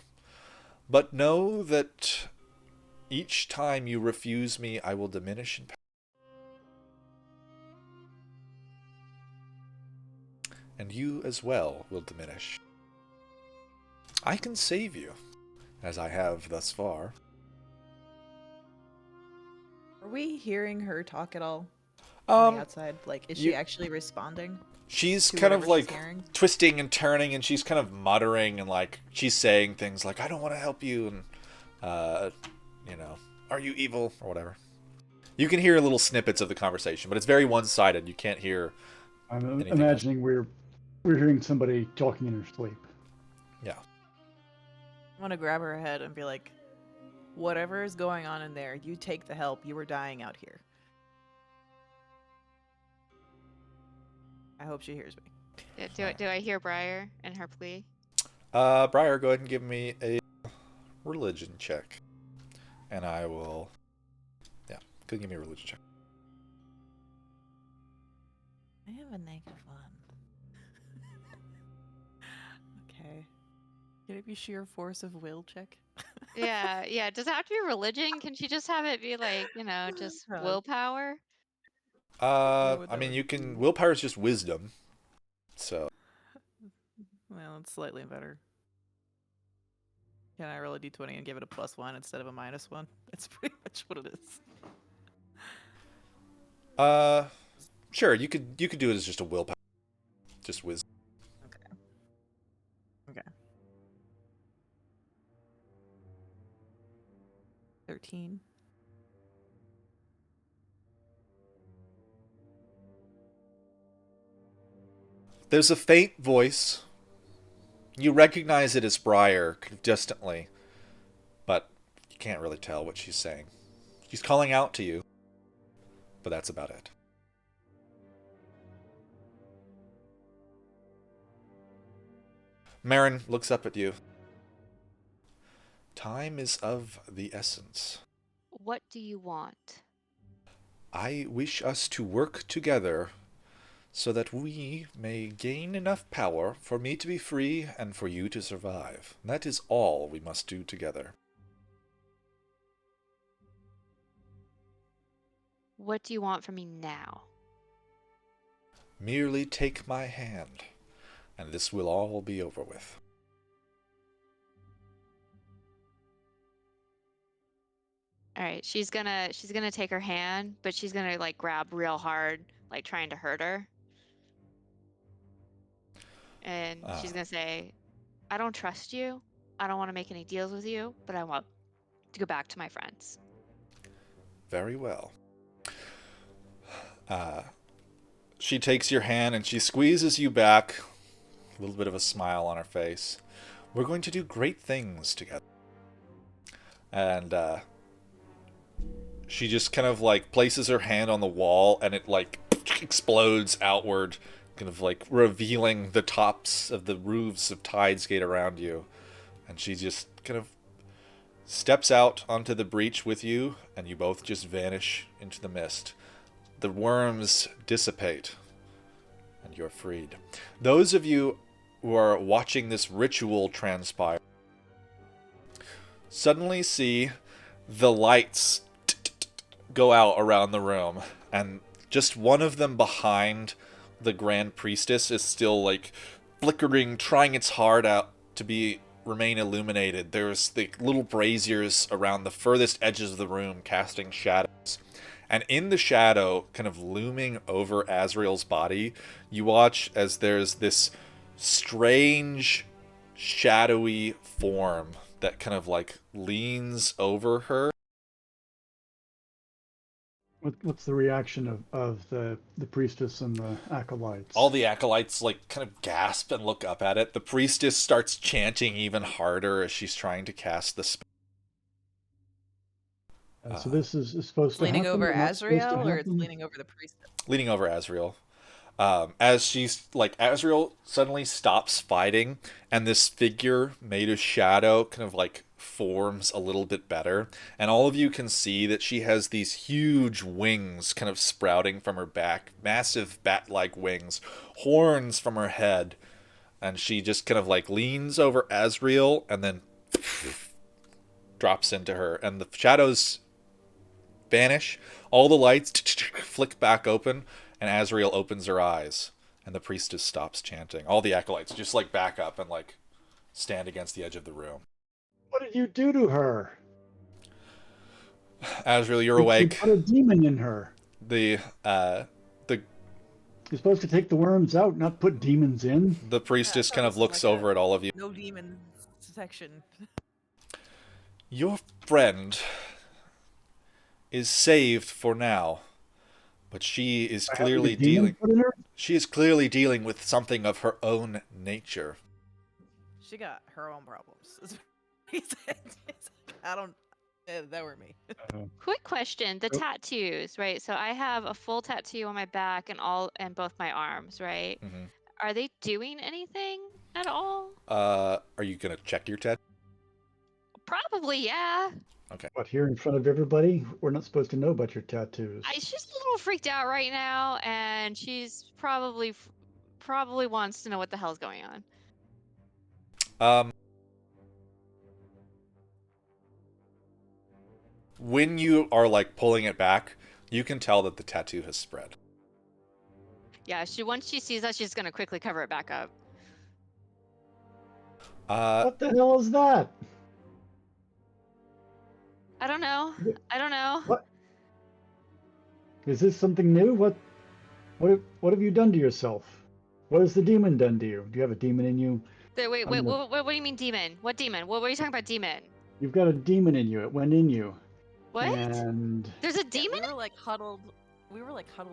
A: But know that each time you refuse me, I will diminish in power. And you as well will diminish. I can save you, as I have thus far.
D: Are we hearing her talk at all on the
A: Um,
D: outside? Like, is
A: you-
D: she actually responding?
A: She's
D: to
A: kind of
D: whatever she's
A: like
D: hearing?
A: twisting and turning, and she's kind of muttering, and like she's saying things like, I don't want to help you, and, you know, are you evil, or whatever. You can hear little snippets of the conversation, but it's very one-sided. You can't hear
C: I'm
A: anything
C: imagining we're hearing somebody talking in her sleep.
A: Yeah.
D: I want to grab her head and be like, whatever is going on in there, you take the help. You were dying out here. I hope she hears me.
B: Do I hear Briar and her plea?
A: Briar, go ahead and give me a religion check. And I will... Yeah, go give me a religion check.
D: I have a -1. Okay. Can it be sheer force of will check?
B: Yeah. Does it have to be religion? Can she just have it be like, you know, just willpower?
D: would
A: I
D: that
A: mean, you
D: would
A: can...
D: be?
A: Willpower is just wisdom. So...
D: Well, it's slightly better. Can I roll a d20 and give it a +1 instead of a -1? That's pretty much what it is.
A: Sure, you could do it as just a willpower. Just wisdom.
D: Okay. 13.
A: There's a faint voice. You recognize it as Briar, distantly, but you can't really tell what she's saying. She's calling out to you, but that's about it. Marin looks up at you. Time is of the essence.
B: What do you want?
A: I wish us to work together so that we may gain enough power for me to be free and for you to survive. That is all we must do together.
B: What do you want from me now?
A: Merely take my hand, and this will all be over with.
B: All right, she's gonna take her hand, but she's gonna like grab real hard, like trying to hurt her. And she's gonna say, I don't trust you. I don't want to make any deals with you, but I want to go back to my friends.
A: Very well. She takes your hand and she squeezes you back. A little bit of a smile on her face. We're going to do great things together. And she just kind of like places her hand on the wall and it like explodes outward, kind of like revealing the tops of the roofs of Tidesgate around you. And she just kind of steps out onto the breach with you, and you both just vanish into the mist. The worms dissipate, and you're freed. Those of you who are watching this ritual transpire suddenly see the lights go out around the room, and just one of them behind the Grand Priestess is still like flickering, trying its hard out to remain illuminated. There's the little braziers around the furthest edges of the room casting shadows. And in the shadow, kind of looming over Azrael's body, you watch as there's this strange, shadowy form that kind of like leans over her.
C: What's the reaction of the priestess and the acolytes?
A: All the acolytes like kind of gasp and look up at it. The priestess starts chanting even harder as she's trying to cast the spell.
C: So this is supposed to
D: Leaning
C: happen,
D: over
C: or not supposed to
D: Azrael, or it's
C: happen?
D: leaning over the priestess?
A: Leaning over Azrael. As she's like, Azrael suddenly stops fighting, and this figure made of shadow kind of like forms a little bit better, and all of you can see that she has these huge wings kind of sprouting from her back, massive bat-like wings, horns from her head, and she just kind of like leans over Azrael and then drops into her, and the shadows vanish, all the lights flick back open, and Azrael opens her eyes, and the priestess stops chanting. All the acolytes just like back up and like stand against the edge of the room.
C: What did you do to her?
A: Azrael, you're
C: You
A: awake.
C: put a demon in her.
A: The
C: You're supposed to take the worms out, not put demons in.
A: priestess
D: Yeah,
A: kind of
D: that was
A: looks
D: like
A: over at all of you.
D: No demon detection.
A: Your friend is saved for now, but she is
C: By having
A: clearly
C: a demon
A: dealing.
C: put in her?
A: She is clearly dealing with something of her own nature.
D: She got her own problems. He said, I don't. That were me.
B: Quick question: the
C: Oh.
B: tattoos, right? So I have a full tattoo on my back and both my arms, right?
A: Mm-hmm.
B: Are they doing anything at all?
A: Are you gonna check your tattoo?
B: Probably, yeah.
C: What, here in front of everybody? We're not supposed to know about your tattoos.
B: She's a little freaked out right now, and she's probably wants to know what the hell's going on.
A: When you are like pulling it back, you can tell that the tattoo has spread.
B: Yeah, once she sees that, she's gonna quickly cover it back up.
C: What the hell is that?
B: I don't know. I don't know.
C: What? Is this something new? What have you done to yourself? What has the demon done to you? Do you have a demon in you?
B: Wait,
C: I'm gonna-
B: what do you mean demon? What demon? What were you talking about demon?
C: You've got a demon in you. It went in you.
B: What?
C: And
B: There's a
D: Yeah,
B: demon?
D: we were like huddled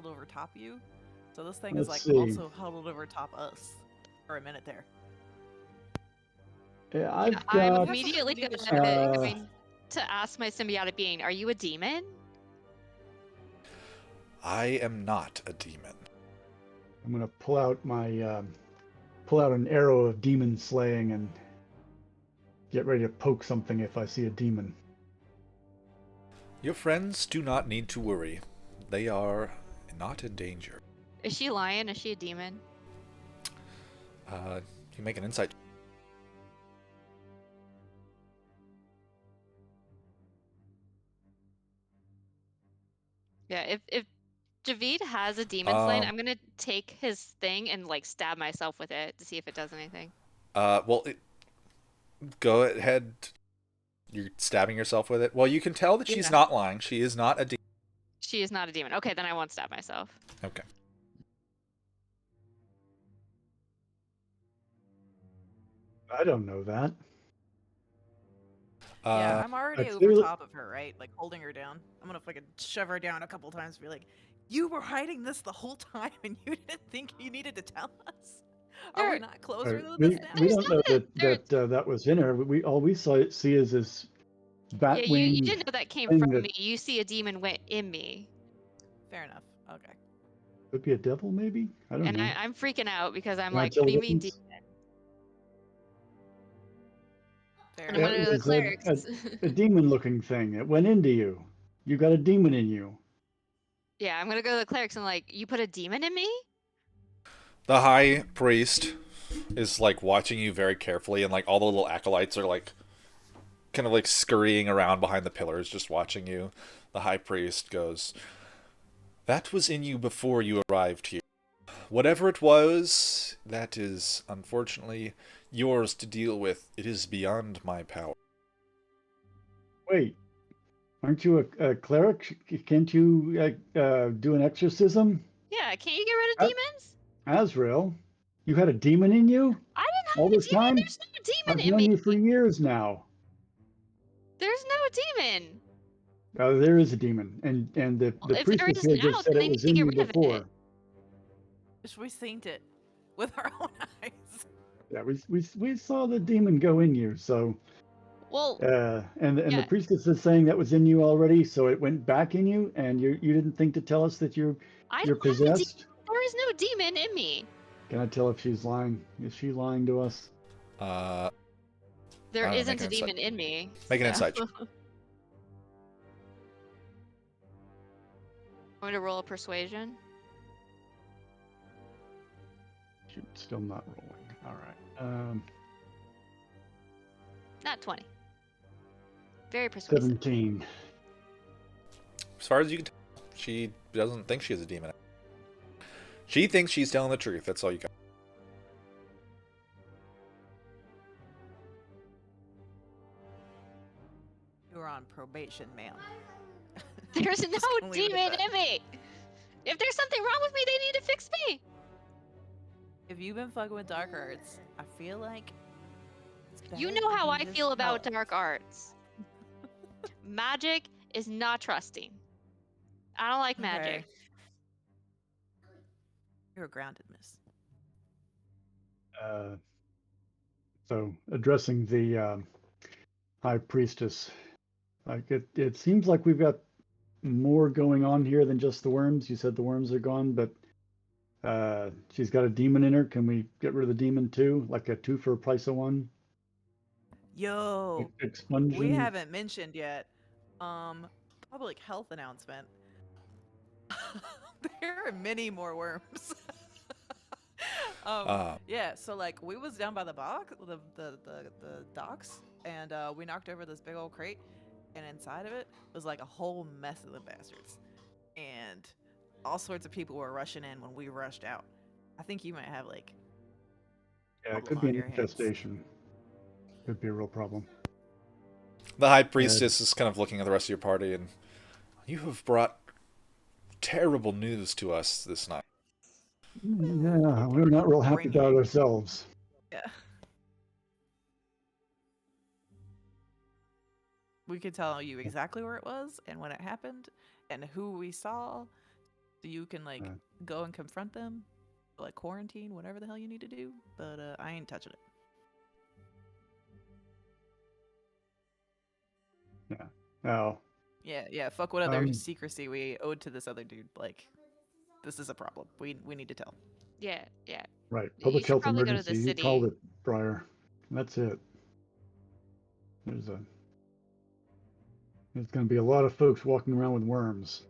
D: over top of you. So this thing is
C: Let's
D: like
C: see.
D: also huddled over top us for a minute there.
C: yeah, I've
B: I'm
C: got.
B: immediately
D: Something to do
B: gonna
D: with
C: Uh,
B: going to ask my symbiotic being, are you a demon?
A: I am not a demon.
C: I'm gonna pull out an arrow of demon slaying and get ready to poke something if I see a demon.
A: Your friends do not need to worry. They are not in danger.
B: Is she lying? Is she a demon?
A: You make an insight.
B: Yeah, if Javeed has a demon slain,
A: Um,
B: I'm gonna take his thing and like stab myself with it to see if it does anything.
A: Go ahead. You're stabbing yourself with it. Well, you can tell that she's
B: Yeah.
A: not lying. She is not a demon.
B: She is not a demon. Okay, then I won't stab myself.
A: Okay.
C: I don't know that.
D: Yeah, I'm already
C: I
D: over
C: clearly-
D: top of her, right? Like holding her down. I'm gonna fucking shove her down a couple times and be like, "You were hiding this the whole time, and you didn't think you needed to tell us? Are we
B: There-
D: not closer to
C: we
D: this now?"
C: we don't know
B: there-
C: that was in her. We all we see is this bat
B: Yeah, you
C: wing
B: didn't know that came
C: thing
B: from
C: that
B: me. You see a demon went in me,
D: Fair enough. Okay.
C: could be a devil, maybe. I don't
B: and
C: know.
B: I'm freaking out because I'm
C: Can I
B: like,
C: tell
B: what do you
C: the
B: mean
C: difference?
B: demon?
D: Fair
B: And I'm
C: Yeah,
B: gonna
D: enough.
B: do the
C: it was
B: clerics.
C: a demon-looking thing. It went into you. You got a demon in you.
B: Yeah, I'm gonna go to the clerics and like, you put a demon in me?
A: The high priest is like watching you very carefully, and like all the little acolytes are like kind of like scurrying around behind the pillars, just watching you. The high priest goes, "That was in you before you arrived here. Whatever it was, that is unfortunately yours to deal with. It is beyond my power."
C: Wait, aren't you a cleric? Can't you do an exorcism?
B: Yeah, can't you get rid of
C: Uh,
B: demons?
C: Azrael, you had a demon in you
B: I didn't have
C: all
B: a
C: this
B: demon.
C: time?
B: There's no demon
C: I've
B: in
C: known
B: me.
C: you for years now.
B: There's no demon.
C: There is a demon, and the
B: Well, if there
C: priestess
B: is
C: here
B: now,
C: just said
B: then they
C: it
B: need
C: was
B: to
C: in
B: get
C: you
B: rid of it.
C: before.
D: Wish we synced it with our own eyes.
C: Yeah, we saw the demon go in you. So,
B: Well,
C: and the
B: yeah,
C: priestess is saying that was in you already, so it went back in you, and you didn't think to tell us that you're
B: I
C: you're
B: don't have a demon.
C: possessed.
B: There is no demon in me.
C: Can I tell if she's lying? Is she lying to us?
B: There
A: I don't know,
B: isn't
A: make
B: a
A: an insight.
B: demon in me.
A: Make an
B: so-
A: insight check.
B: I'm going to roll a persuasion.
C: Shoot, still not rolling. All right.
B: Not 20. Very persuasive.
C: 17.
A: As far as you can tell, she doesn't think she has a demon. She thinks she's telling the truth. That's all you got.
D: You're on probation, ma'am.
B: There's
D: Just
B: no
D: gonna leave it
B: demon
D: at that.
B: in me. If there's something wrong with me, they need to fix me.
D: If you've been fucking with dark arts, I feel like it's
B: You
D: better
B: know
D: if
B: how
D: you
B: I
D: just
B: feel about
D: tell us.
B: dark arts. Magic is not trusting. I don't like magic.
D: Okay. You're grounded, miss.
C: So addressing the high priestess, like it seems like we've got more going on here than just the worms. You said the worms are gone, but she's got a demon in her. Can we get rid of the demon too? Like a 2 for a price of 1?
D: Yo,
C: Expunging.
D: we haven't mentioned yet. Public health announcement. There are many more worms. Yeah, so like we was down by the the docks, and we knocked over this big old crate, and inside of it was like a whole mess of the bastards, and all sorts of people were rushing in when we rushed out. I think you might have like
C: Yeah, it
D: problem
C: could be
D: on
C: an
D: your hands.
C: infestation. Could be a real problem.
A: The high priestess is kind of looking at the rest of your party, and you have brought terrible news to us this night.
C: Yeah, we're not real happy
D: Bring
C: about
D: it.
C: ourselves.
D: Yeah. We could tell you exactly where it was and when it happened and who we saw, so you can like go and confront them, like quarantine, whatever the hell you need to do. But I ain't touching it.
C: Yeah. Now,
D: Yeah. Fuck what other
C: Um,
D: secrecy we owed to this other dude. Like, this is a problem. We need to tell.
B: Yeah, yeah.
C: Right.
B: You
C: Public
B: should
C: health
B: probably go to the
C: emergency. You called
B: city.
C: it, Briar. That's it. There's going to be a lot of folks walking around with worms.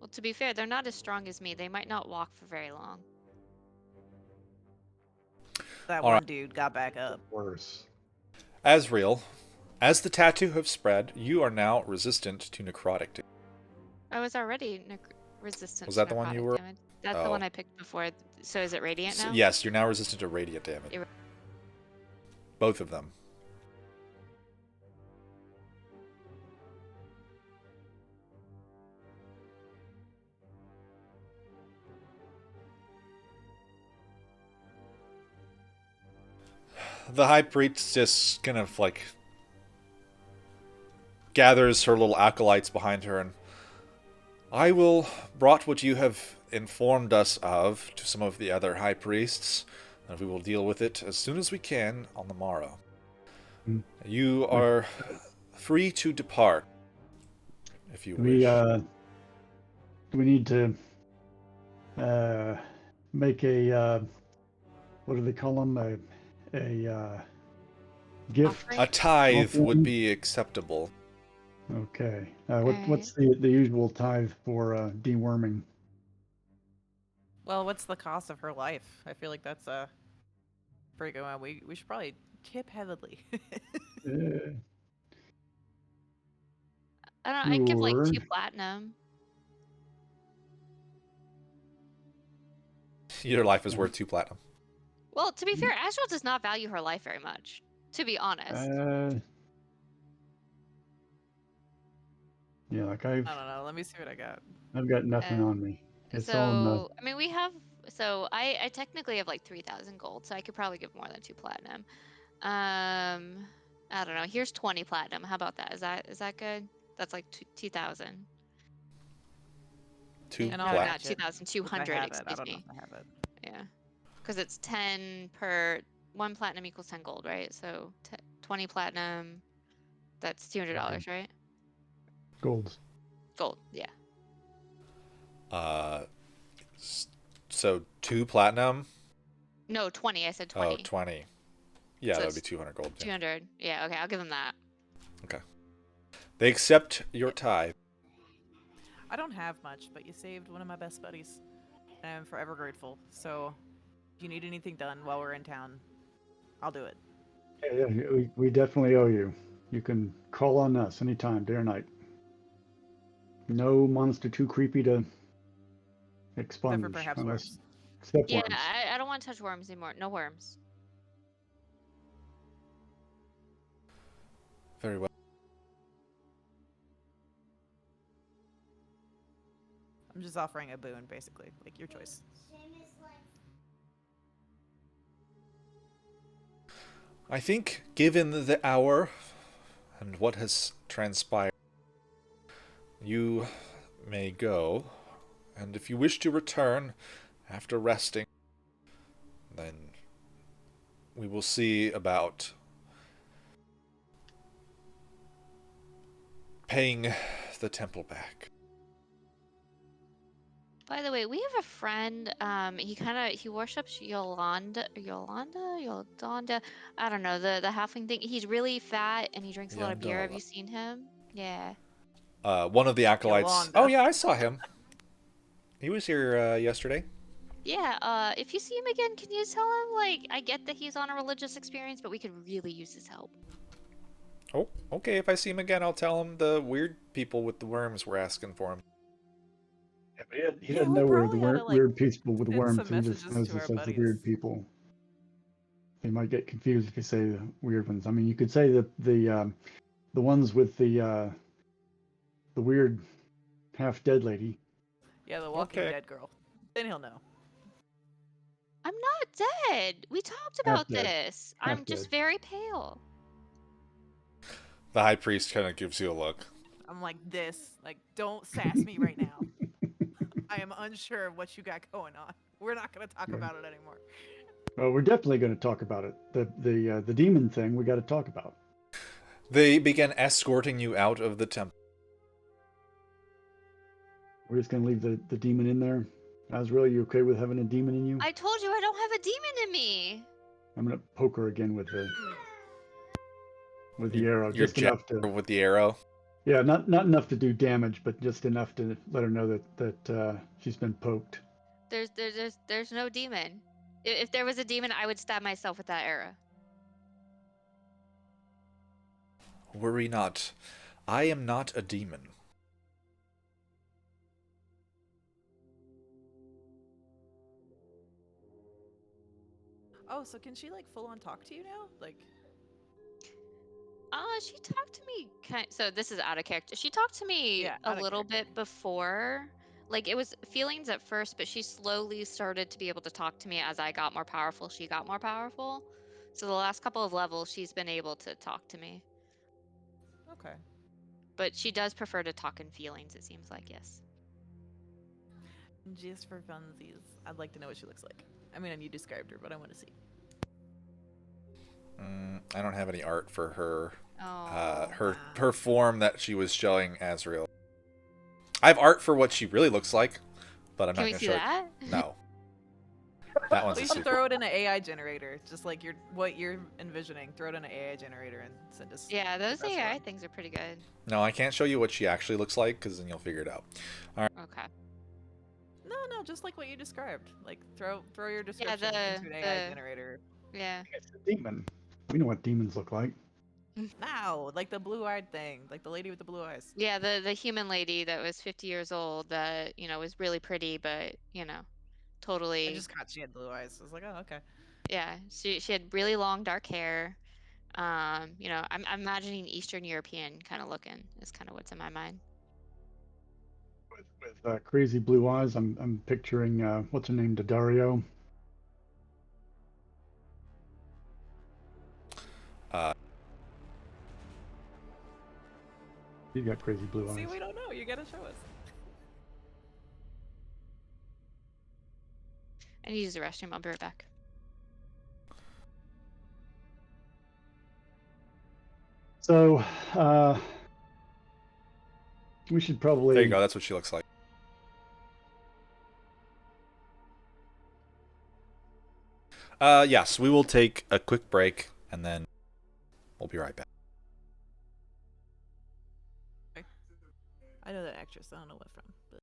B: Well, to be fair, they're not as strong as me. They might not walk for very long.
D: That
A: All
D: one
A: right.
D: dude got back up.
C: Worse.
A: Azrael, as the tattoo have spread, you are now resistant to necrotic damage.
B: I was already resistant
A: Was
B: to
A: that the one you
B: necrotic
A: were?
B: damage. That's the
A: Oh.
B: one I picked before. So is it radiant now?
A: Yes, you're now resistant to radiant damage.
B: You're-
A: Both of them. The high priest just kind of like gathers her little acolytes behind her, and I will brought what you have informed us of to some of the other high priests, and we will deal with it as soon as we can on the morrow.
C: Mm.
A: You are free to depart if you
C: We
A: wish.
C: we need to make a what do they call them? A gift.
B: Offering?
A: A tithe would
C: Offering?
A: be acceptable.
C: Okay.
B: Alright.
C: What's the usual tithe for deworming?
D: Well, what's the cost of her life? I feel like that's a pretty good one. We should probably tip heavily.
C: Uh,
B: I don't know. I'd give like
C: sure.
B: 2 platinum.
A: Your life is worth 2 platinum.
B: Well, to be fair, Azrael does not value her life very much. To be honest.
C: Yeah, like
D: I don't know. Let me see what I got.
C: I've got nothing
B: Uh,
C: on me. It's all in the
B: So, I mean, we have. So, I technically have like 3,000 gold, so I could probably give more than 2 platinum. I don't know. Here's 20 platinum. How about that? Is that good? That's like 2,000.
A: 2
D: And I'll
B: No,
A: plat.
B: not
D: match it. If I
B: 2,200.
D: have it. I
B: Excuse
D: don't know
B: me.
D: if I have it.
B: Yeah, because it's 10 per 1 platinum equals 10 gold, right? So 20 platinum. That's $200, right?
C: golds.
B: Gold. Yeah.
A: So 2 platinum.
B: No, 20. I said
A: Oh,
B: 20.
A: 20. Yeah,
B: So
A: that would be
B: it's
A: 200 gold. Yeah.
B: 200. Yeah. Okay, I'll give them that.
A: They accept your tithe.
D: I don't have much, but you saved one of my best buddies. And I'm forever grateful. So, if you need anything done while we're in town, I'll do it.
C: Yeah, we definitely owe you. You can call on us anytime, day or night. No monster too creepy to
D: Except
C: expunge
D: for perhaps
C: unless
D: worms.
C: except
B: Yeah,
C: worms.
B: I don't want to touch worms anymore. No worms.
A: Very well.
D: I'm just offering a boon, basically. Like, your choice.
A: I think, given the hour and what has transpired, you may go. And if you wish to return after resting, then we will see about paying the temple back.
B: By the way, we have a friend. He worships Yolanda. I don't know the halfling thing. He's really fat and he drinks a lot of beer. Have
A: Yondola.
B: you seen him? Yeah.
A: One of the acolytes.
D: Yolanda.
A: Oh yeah, I saw him. He was here yesterday.
B: Yeah. If you see him again, can you tell him like I get that he's on a religious experience, but we could really use his help.
A: Oh, okay. If I see him again, I'll tell him the weird people with the worms were asking for him.
C: He
D: Yeah,
C: doesn't
D: we'll
C: know where the
D: probably oughta, like,
C: weird people with the
D: send
C: worms.
D: some
C: He just
D: messages
C: knows
D: to
C: us
D: our
C: as the weird
D: buddies.
C: people. They might get confused if you say the weird ones. I mean, you could say that the ones with the weird half dead lady.
D: Yeah, the Walking
A: Okay.
D: Dead girl. Then he'll know.
B: I'm not dead. We talked
C: Half
B: about
C: dead.
B: this.
C: Half
B: I'm just
C: dead.
B: very pale.
A: The high priest kind of gives you a look.
D: I'm like this. Like, don't sass me right now. I am unsure of what you got going on. We're not going to talk
C: Right.
D: about it anymore.
C: Well, we're definitely going to talk about it. The demon thing we got to talk about.
A: They begin escorting you out of the temple.
C: We're just gonna leave the demon in there. Azrael, you okay with having a demon in you?
B: I told you I don't have a demon in me.
C: I'm gonna poke her again with the arrow,
A: You're
C: just enough to.
A: with the arrow.
C: Yeah, not enough to do damage, but just enough to let her know that she's been poked.
B: There's no demon. If there was a demon, I would stab myself with that arrow.
A: Worry not. I am not a demon.
D: Oh, so can she like full on talk to you now? Like,
B: She talked to me so this is out of character. She talked to me
D: Yeah,
B: a
D: out of
B: little
D: character.
B: bit before. Like it was feelings at first, but she slowly started to be able to talk to me as I got more powerful. She got more powerful. So the last couple of levels, she's been able to talk to me.
D: Okay.
B: But she does prefer to talk in feelings, it seems like, yes.
D: Just for funsies, I'd like to know what she looks like. I mean, you described her, but I want to see.
A: I don't have any art for her.
B: Oh.
A: Her form that she was showing Azrael. I have art for what she really looks like, but I'm
B: Can
A: not
B: we
A: going to
B: see
A: show
B: that?
A: it. No. That one's a
D: You should
A: secret.
D: throw it in an AI generator, just like what you're envisioning. Throw it in an AI generator and send us.
B: Yeah,
D: the
B: those
D: best
B: AI
D: one.
B: things are pretty good.
A: No, I can't show you what she actually looks like because then you'll figure it out.
B: Okay.
D: No, just like what you described. Like throw your
B: Yeah,
D: description into an AI generator.
B: yeah.
C: It's a demon. We know what demons look like.
D: Now, like the blue-eyed thing, like the lady with the blue eyes.
B: Yeah, the human lady that was 50 years old that, was really pretty, but,
D: I
B: totally,
D: just caught she had blue eyes. I was like, oh, okay.
B: yeah, she had really long dark hair. I'm imagining Eastern European kind of looking is kind of what's in my mind.
C: With crazy blue eyes, I'm picturing what's her name, Daddario. He's got crazy blue
D: See,
C: eyes.
D: we don't know. You gotta show us.
B: I need to use the restroom. I'll be right back.
C: So, we should probably.
A: There you go. That's what she looks like. Yes, we will take a quick break and then we'll be right back.
D: I know that actress. I don't know what from. But...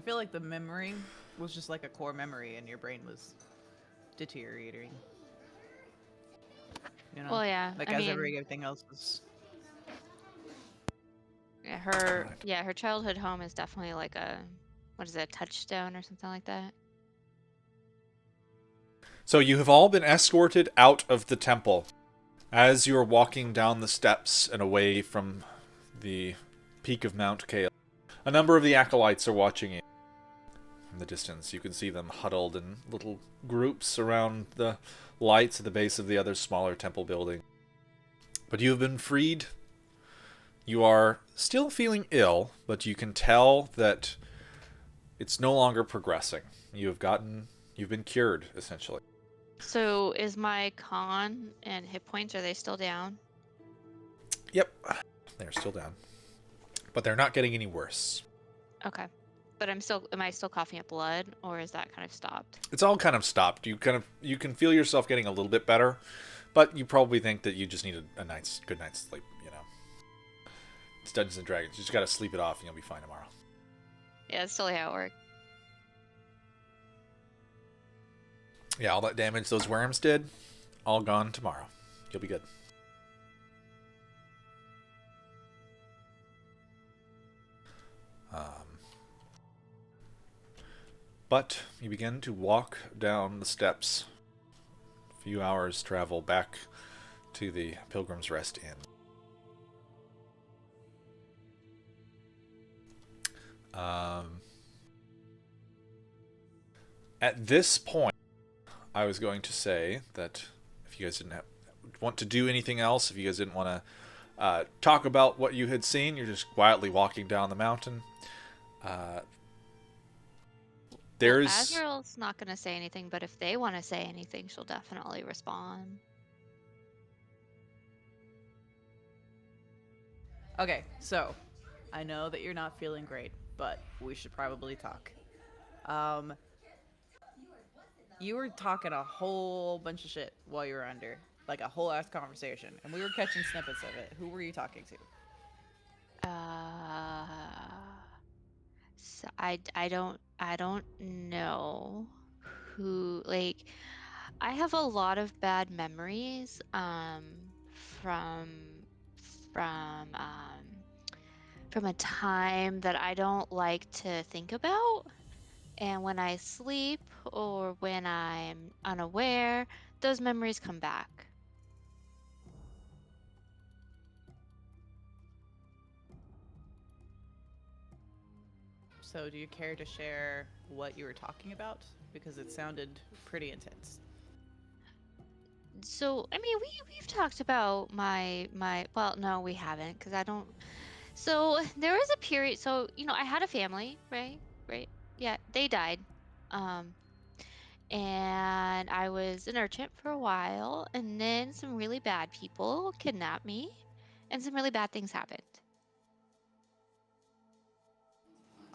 D: feel like the memory was just like a core memory, and your brain was deteriorating. You know,
B: Well, yeah.
D: like
B: I
D: as
B: mean,
D: everything else was.
B: yeah,
A: Right.
B: her childhood home is definitely like a, what is it, a touchstone or something like that.
A: So you have all been escorted out of the temple. As you are walking down the steps and away from the peak of Mount Cael, a number of the acolytes are watching you. In the distance, you can see them huddled in little groups around the lights at the base of the other smaller temple building. But you have been freed. You are still feeling ill, but you can tell that it's no longer progressing. You've been cured, essentially.
B: So is my con and hit points, are they still down?
A: Yep, they're still down. But they're not getting any worse.
B: Okay. But am I still coughing up blood, or is that kind of stopped?
A: It's all kind of stopped. You can feel yourself getting a little bit better, but you probably think that you just need a good night's sleep. It's Dungeons and Dragons. You just gotta sleep it off, and you'll be fine tomorrow.
B: Yeah, that's totally how it works.
A: Yeah, all that damage those worms did, all gone tomorrow. You'll be good. But you begin to walk down the steps. A few hours travel back to the Pilgrim's Rest Inn. At this point, I was going to say that if you guys didn't want to do anything else, if you guys didn't want to talk about what you had seen, you're just quietly walking down the mountain. There's
B: Azrael's not going to say anything, but if they want to say anything, she'll definitely respond.
D: Okay, so I know that you're not feeling great, but we should probably talk. You were talking a whole bunch of shit while you were under, like a whole ass conversation, and we were catching snippets of it. Who were you talking to?
B: So I don't know who, like, I have a lot of bad memories from from um from a time that I don't like to think about. And when I sleep or when I'm unaware, those memories come back.
D: So, do you care to share what you were talking about? Because it sounded pretty intense.
B: So, I mean, we've talked about my well, no, we haven't, because I don't. So there was a period. So I had a family, right? Right? Yeah, they died, um, and I was an urchin for a while, and then some really bad people kidnapped me, and some really bad things happened.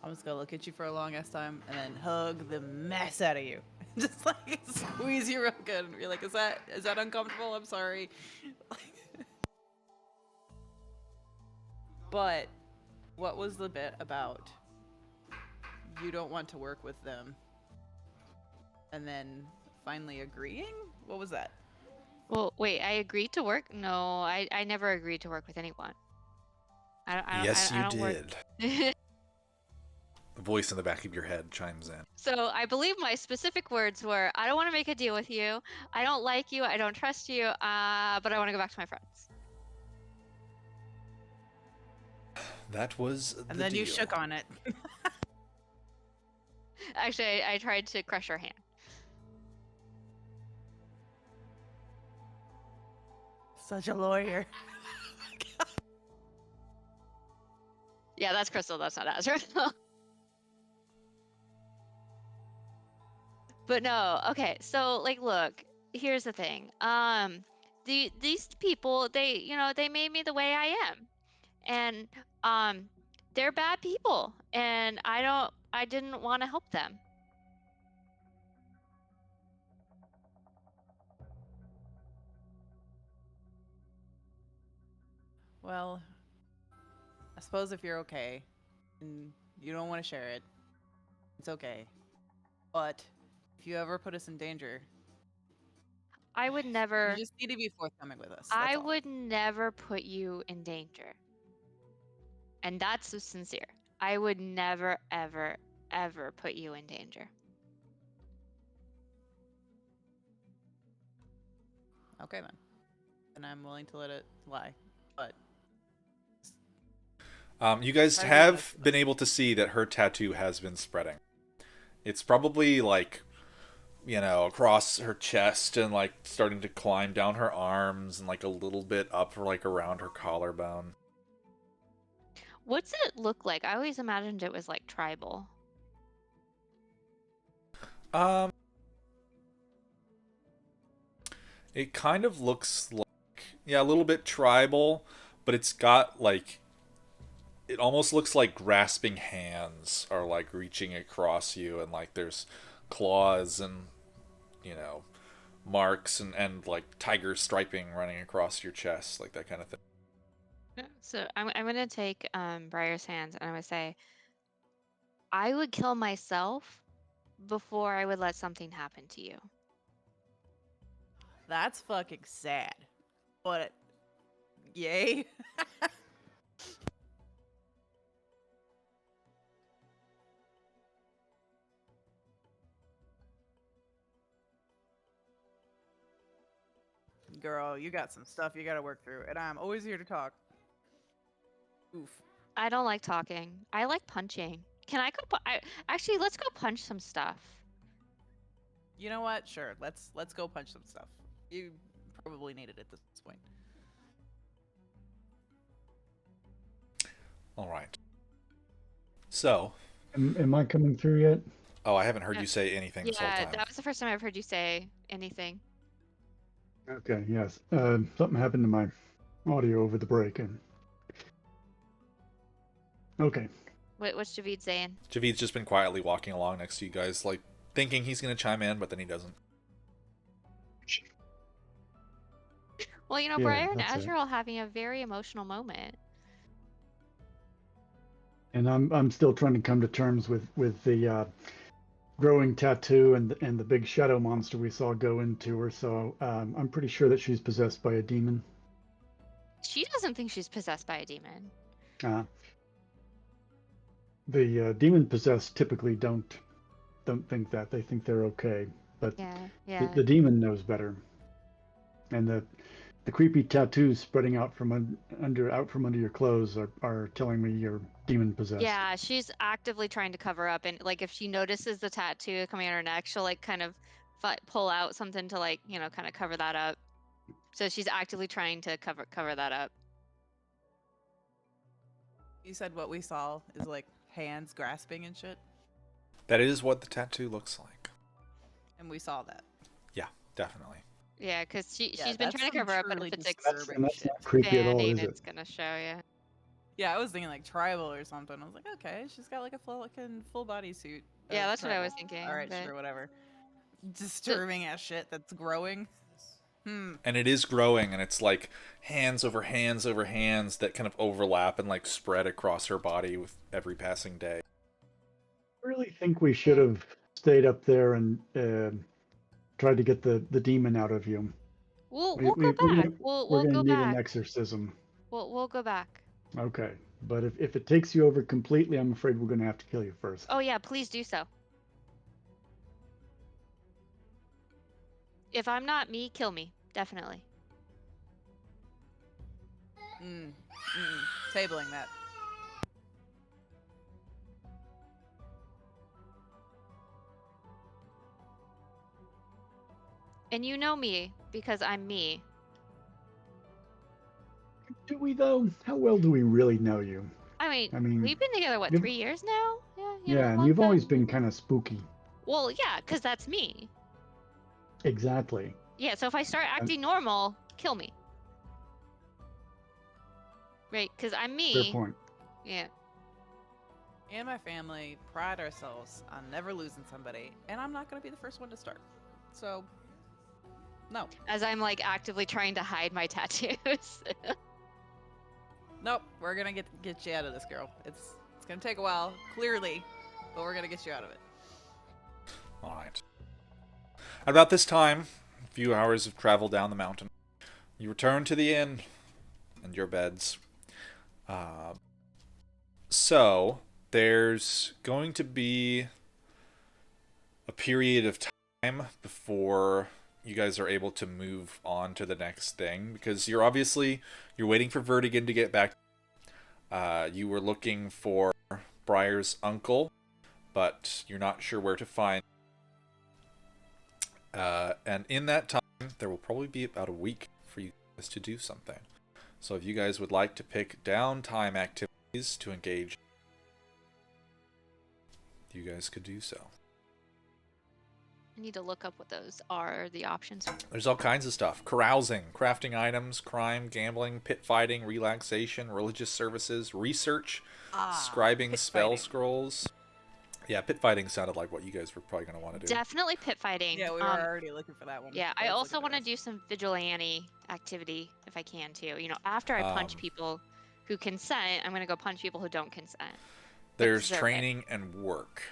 D: I'm just gonna look at you for a long ass time and then hug the mess out of you. Just like squeeze you real good and be like, is that uncomfortable? I'm sorry. But what was the bit about you don't want to work with them and then finally agreeing? What was that?
B: Well, wait, I agreed to work? No, I never agreed to work with anyone.
A: yes,
B: I
A: you
B: don't work.
A: did. The voice in the back of your head chimes in.
B: So I believe my specific words were, I don't want to make a deal with you. I don't like you. I don't trust you. But I want to go back to my friends.
A: That was the
D: And then
A: deal.
D: you shook on it.
B: Actually, I tried to crush her hand.
D: Such a lawyer.
B: Yeah, that's Crystal. That's not Azrael. But no, okay. So like, look, here's the thing. These people, they made me the way I am, and they're bad people, and I didn't want to help them.
D: Well, I suppose if you're okay and you don't want to share it, It's okay. But if you ever put us in danger,
B: I would
D: you
B: never.
D: just need to be forthcoming with us.
B: I
D: That's all.
B: would never put you in danger. And that's sincere. I would never, ever, ever put you in danger.
D: Okay then. And I'm willing to let it lie. But
A: You guys
D: Try to be
A: have
D: honest.
A: been able to see that her tattoo has been spreading. It's probably like, across her chest and like starting to climb down her arms and like a little bit up like around her collarbone.
B: What's it look like? I always imagined it was like tribal.
A: Um, it kind of looks like, yeah, a little bit tribal, but it's got like, it almost looks like grasping hands are like reaching across you, and like there's claws and, you know, marks and like tiger striping running across your chest, like that kind of thing.
B: So I'm gonna take Briar's hands and I'm gonna say, I would kill myself before I would let something happen to you.
D: that's fucking sad. But yay. Girl, you got some stuff you gotta work through, and I'm always here to talk. Oof.
B: I don't like talking. I like punching. Can I go? Actually, let's go punch some stuff.
D: You know what? Sure, let's go punch some stuff. You probably need it at this point.
A: All right. So,
C: Am I coming through yet?
A: oh, I haven't heard you say anything this whole
B: Yeah,
A: time.
B: that was the first time I've heard you say anything.
C: Okay, yes. Something happened to my audio over the break. Okay.
B: What's Javeed saying?
A: Javeed's just been quietly walking along next to you guys, like thinking he's gonna chime in, but then he doesn't.
B: Well,
C: Yeah,
B: Briar and
C: that's it.
B: Azrael having a very emotional moment.
C: And I'm still trying to come to terms with the growing tattoo and the big shadow monster we saw go into her. So I'm pretty sure that she's possessed by a demon.
B: She doesn't think she's possessed by a demon.
C: The demon possessed typically don't think that. They think they're okay, but
B: Yeah.
C: the demon knows better. And the creepy tattoos spreading out from under your clothes are telling me you're demon possessed.
B: Yeah, she's actively trying to cover up, and like if she notices the tattoo coming on her neck, she'll like kind of pull out something to like kind of cover that up. So she's actively trying to cover that up.
D: You said what we saw is like hands grasping and shit,
A: That is what the tattoo looks like.
D: and we saw that.
A: Yeah, definitely.
B: Yeah, because
D: Yeah,
B: she's been
D: that's
B: trying to
D: some
B: cover up, but
D: truly
B: if it's
D: disturbing
C: And that's
D: shit.
C: not creepy at all,
B: expanding,
C: is it?
B: it's gonna show you.
D: Yeah, I was thinking like tribal or something. I was like, okay, she's got like a full body suit.
B: Yeah,
D: of
B: that's what I
D: tribal.
B: was thinking.
D: All right,
B: but-
D: sure, whatever. Disturbing ass shit that's growing.
A: And it is growing, and it's like hands over hands over hands that kind of overlap and like spread across her body with every passing day.
C: I really think we should have stayed up there and tried to get the demon out of you.
B: We'll
C: We-
B: go
C: we- we're
B: back.
C: gonna-
B: We'll
C: We're
B: go
C: going to need
B: back.
C: an exorcism.
B: We'll go back.
C: Okay. But if it takes you over completely, I'm afraid we're going to have to kill you first.
B: Oh yeah, please do so. If I'm not me, kill me. Definitely.
D: Tabling that.
B: And you know me because I'm me.
C: Do we, though? How well do we really know you?
B: I mean,
C: I mean,
B: we've been together what,
C: you've-
B: 3 years now?
C: Yeah, and
B: long
C: you've always
B: time.
C: been kind of spooky.
B: Well, yeah, because that's me.
C: Exactly.
B: Yeah, so if I start acting normal, kill me. Right, because I'm
C: Fair
B: me.
C: point.
B: Yeah.
D: Me and my family pride ourselves on never losing somebody, and I'm not going to be the first one to start. So, no.
B: As I'm like actively trying to hide my tattoos.
D: Nope, we're going to get you out of this, girl. It's going to take a while, clearly, but we're going to get you out of it.
A: All right. At about this time, a few hours of travel down the mountain, you return to the inn and your beds. Uh, so, there's going to be a period of time before you guys are able to move on to the next thing, because you're waiting for Vertigan to get back. You were looking for Briar's uncle, but you're not sure where to find. And in that time, there will probably be about a week for you guys to do something. So if you guys would like to pick downtime activities to engage, you guys could do so.
B: I need to look up what those are, the options.
A: There's all kinds of stuff. Carousing, crafting items, crime, gambling, pit fighting, relaxation, religious services, research, scribing
D: pit
A: spell
D: fighting.
A: scrolls. Yeah, pit fighting sounded like what you guys were probably going to want to do.
B: Definitely pit fighting.
D: Yeah, we were already looking for that one.
B: Yeah,
D: but
B: I
D: let's look
B: also
D: at the
B: want to
D: rest.
B: do some vigilante activity if I can too. You know, after I punch people who consent, I'm going to go punch people who don't consent.
A: There's
B: deserve it.
A: training and work.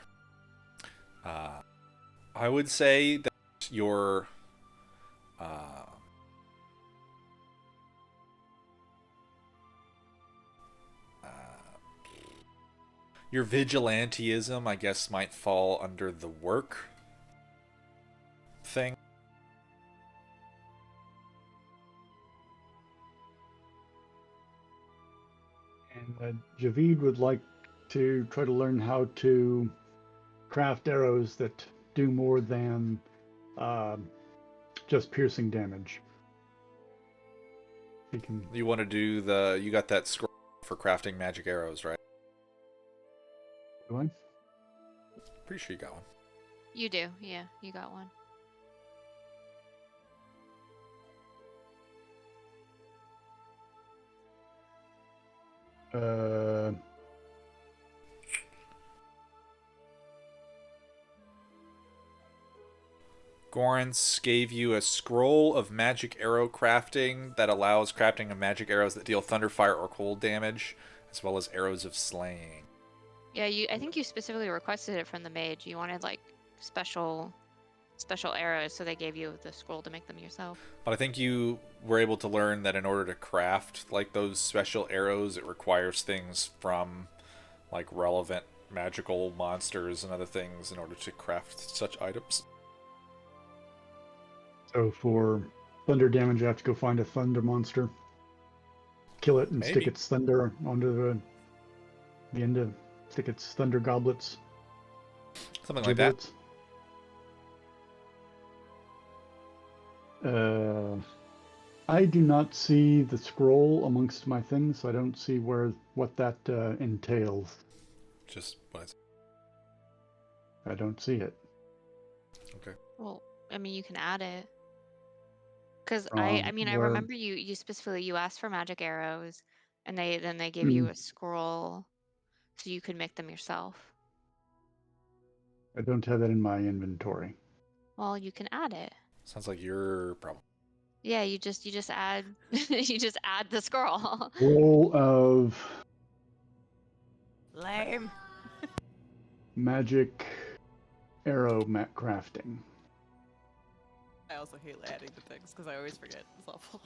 A: I would say that your your vigilantism, I guess, might fall under the work thing.
C: And Javeed would like to try to learn how to craft arrows that do more than just piercing damage. He can.
A: You want to do you got that scroll for crafting magic arrows, right?
C: Do I?
A: Pretty sure you got one.
B: You do, yeah, you got one.
A: Gorance gave you a scroll of magic arrow crafting that allows crafting of magic arrows that deal thunder, fire, or cold damage, as well as arrows of slaying.
B: Yeah, I think you specifically requested it from the mage. You wanted like special arrows, so they gave you the scroll to make them yourself.
A: But I think you were able to learn that in order to craft like those special arrows, it requires things from like relevant magical monsters and other things in order to craft such items.
C: So for thunder damage, I have to go find a thunder monster, kill it, and
A: Maybe.
C: stick its thunder onto the end of stick its thunder goblets.
A: Something like that.
C: giblets. I do not see the scroll amongst my things, so I don't see what that entails.
A: Just what is
C: I don't see it.
A: okay.
B: Well, I mean, you can add it. Because I mean, I
C: where-
B: remember you specifically, you asked for magic arrows, and they gave you a scroll, so you could make them yourself.
C: I don't have that in my inventory.
B: Well, you can add it.
A: Sounds like your problem.
B: Yeah, you just add you just add the scroll.
C: Roll of
D: Lame.
C: magic arrow mat crafting.
D: I also hate adding the things because I always forget. It's awful.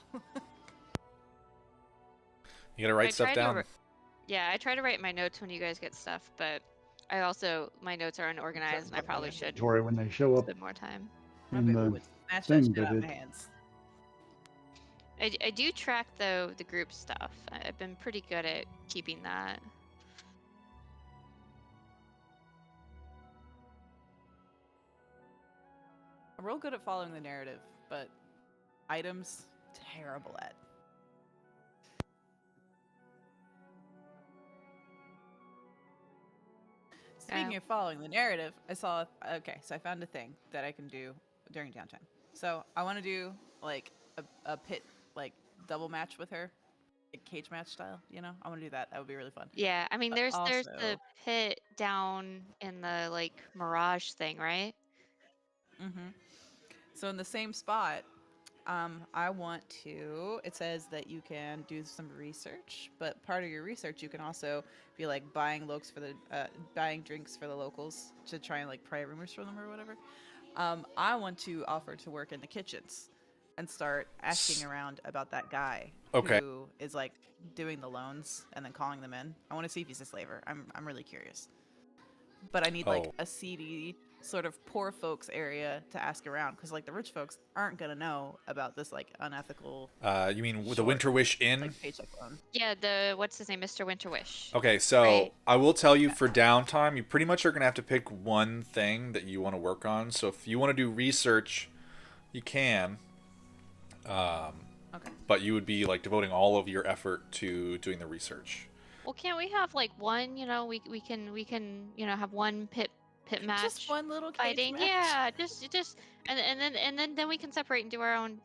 A: You gotta write
B: I
A: stuff
B: tried to
A: down.
B: Yeah, I try to write my notes when you guys get stuff, but my notes are unorganized, and I probably should
C: Inventory when they show up
B: spend more time.
D: I
C: in
D: bet we
C: the
D: would smash that
C: thing,
D: shit
C: but
D: out of
C: it-
D: my hands.
B: I do track though the group stuff. I've been pretty good at keeping that.
D: I'm real good at following the narrative, but items, terrible at. Speaking of following the narrative, so I found a thing that I can do during downtime. So I want to do like a pit like double match with her, like cage match style. You know, I want to do that. That would be really fun.
B: Yeah, I mean,
D: But
B: there's the
D: also-
B: pit down in the mirage thing, right?
D: Mm-hmm. So in the same spot, I want to. It says that you can do some research, but part of your research, you can also be like buying drinks for the locals to try and like pry rumors from them or whatever. I want to offer to work in the kitchens and start asking around about that guy
A: Okay.
D: who is like doing the loans and then calling them in. I want to see if he's a slaver. I'm really curious. But I need like
A: Oh.
D: a seedy sort of poor folks area to ask around because like the rich folks aren't gonna know about this like unethical
A: You mean the
D: short
A: Winter Wish Inn?
D: like paycheck loan.
B: Yeah, what's his name, Mr. Winterwish.
A: Okay, so
B: Right.
A: I will tell you
D: Yeah.
A: for downtime, you pretty much are going to have to pick one thing that you want to work on. So if you want to do research, you can.
D: Okay.
A: But you would be like devoting all of your effort to doing the research.
B: Well, can't we have like one? We can have one pit match.
D: Just one little cage
B: fighting.
D: match.
B: Yeah, just and then we can separate and do our own.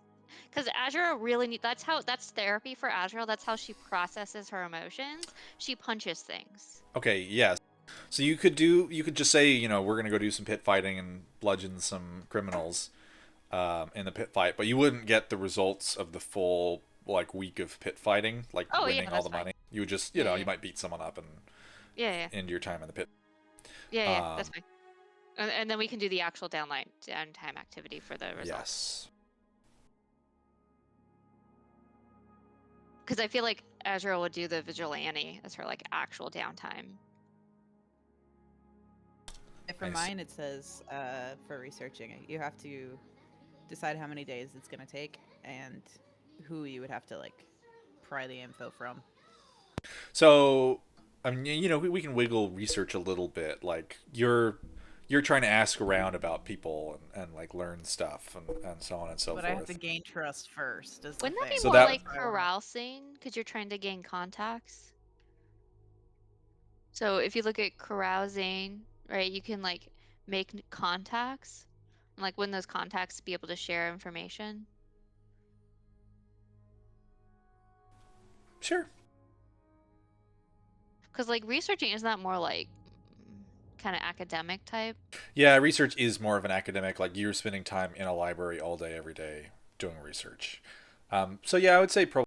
B: Because Azrael really that's therapy for Azrael. That's how she processes her emotions. She punches things.
A: Okay, yes. So you could just say, we're gonna go do some pit fighting and bludgeon some criminals in the pit fight, but you wouldn't get the results of the full like week of pit fighting, like
B: Oh, yeah,
A: winning all
B: that's
A: the
B: fine.
A: money. You would just,
B: Yeah,
A: you
B: yeah.
A: might beat someone up and
B: Yeah,
A: end your time in the pit.
B: yeah, that's
A: Um,
B: fine. And then we can do the actual downtime activity for the results.
A: Yes.
B: Because I feel like Azrael would do the vigilante as her like actual downtime.
D: And for
A: I see.
D: mine, it says for researching it, you have to decide how many days it's gonna take and who you would have to like pry the info from.
A: So, I mean, we can wiggle research a little bit. Like you're trying to ask around about people and like learn stuff and so on and so
D: But
A: forth.
D: I have to gain trust first. Is the
B: Wouldn't that
D: thing.
B: be
A: So
B: more
A: that-
B: like carousing? Because you're trying to gain contacts. So if you look at carousing, right, you can like make contacts, and like when those contacts be able to share information.
A: Sure.
B: Because like researching is not more like kind of academic type.
A: Yeah, research is more of an academic. Like you're spending time in a library all day, every day doing research. So yeah, I would say probably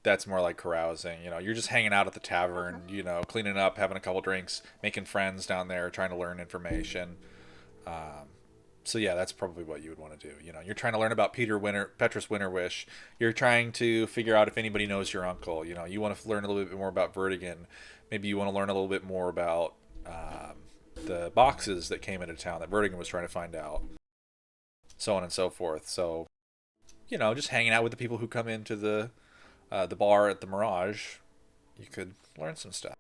A: that's more like carousing. You're just hanging out at the tavern, cleaning up, having a couple drinks, making friends down there, trying to learn information. So yeah, that's probably what you would want to do. You're trying to learn about Petrus Winterwish. You're trying to figure out if anybody knows your uncle. You want to learn a little bit more about Vertigan. Maybe you want to learn a little bit more about the boxes that came into town that Vertigan was trying to find out. So on and so forth. So, just hanging out with the people who come into the bar at the Mirage, you could learn some stuff.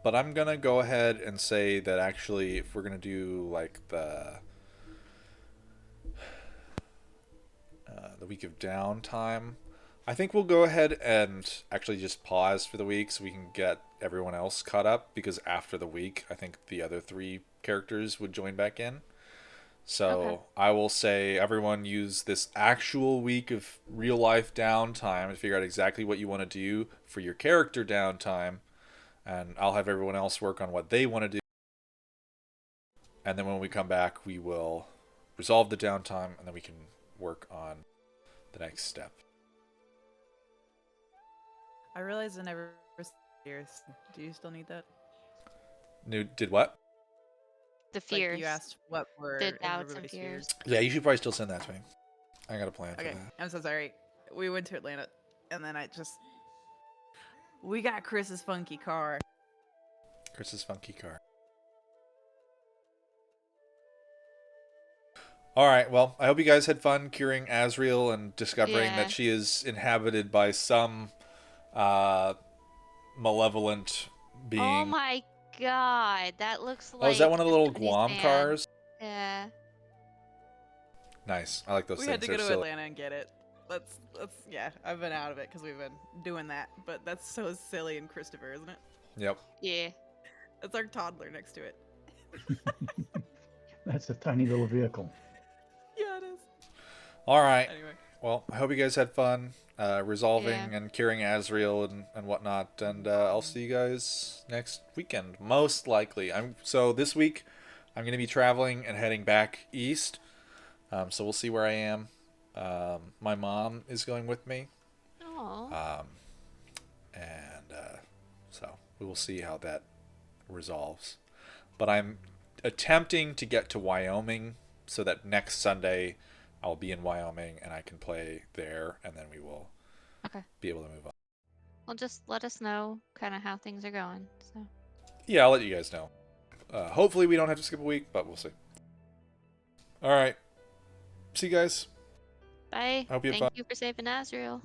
A: But I'm gonna go ahead and say that actually, if we're gonna do like the week of downtime, I think we'll go ahead and actually just pause for the week so we can get everyone else caught up, because after the week, I think the other 3 characters would join back in. So
B: Okay.
A: I will say everyone use this actual week of real life downtime to figure out exactly what you want to do for your character downtime, and I'll have everyone else work on what they want to do. And then when we come back, we will resolve the downtime, and then we can work on the next step.
D: I realized I never years. Do you still need that?
A: Did what?
B: The fears.
D: Like you asked what were
B: The doubts and
D: everybody's
B: fears.
A: Yeah, you should probably still send that to me. I got a plan
D: Okay,
A: for that.
D: I'm so sorry. We went to Atlanta, and then we got Chris's funky car.
A: Chris's funky car. All right, well, I hope you guys had fun curing Azrael and discovering
B: Yeah.
A: that she is inhabited by some malevolent being.
B: Oh my god, that looks like.
A: Oh, is that one of the little
B: Japanese
A: Guam
B: man.
A: cars?
B: Yeah.
A: Nice. I like those
D: We
A: things.
D: had to go
A: They're
D: to
A: silly.
D: Atlanta and get it. That's yeah. I've been out of it because we've been doing that, but that's so silly and Christopher, isn't it?
A: Yep.
B: Yeah.
D: That's our toddler next to it.
C: That's a tiny little vehicle.
D: Yeah, it is.
A: All right.
D: Anyway,
A: Well, I hope you guys had fun resolving
B: Yeah.
A: and curing Azrael and whatnot. And I'll see you guys next weekend, most likely. So this week I'm going to be traveling and heading back east. So we'll see where I am. My mom is going with me,
B: Oh.
A: and so we will see how that resolves. But I'm attempting to get to Wyoming so that next Sunday I'll be in Wyoming and I can play there, and then we will
B: Okay.
A: be able to move on.
B: Well, just let us know kind of how things are going. So.
A: Yeah, I'll let you guys know. Hopefully we don't have to skip a week, but we'll see. All right. See you guys.
B: Bye.
A: I hope you had
B: Thank
A: fun.
B: you for saving Azrael.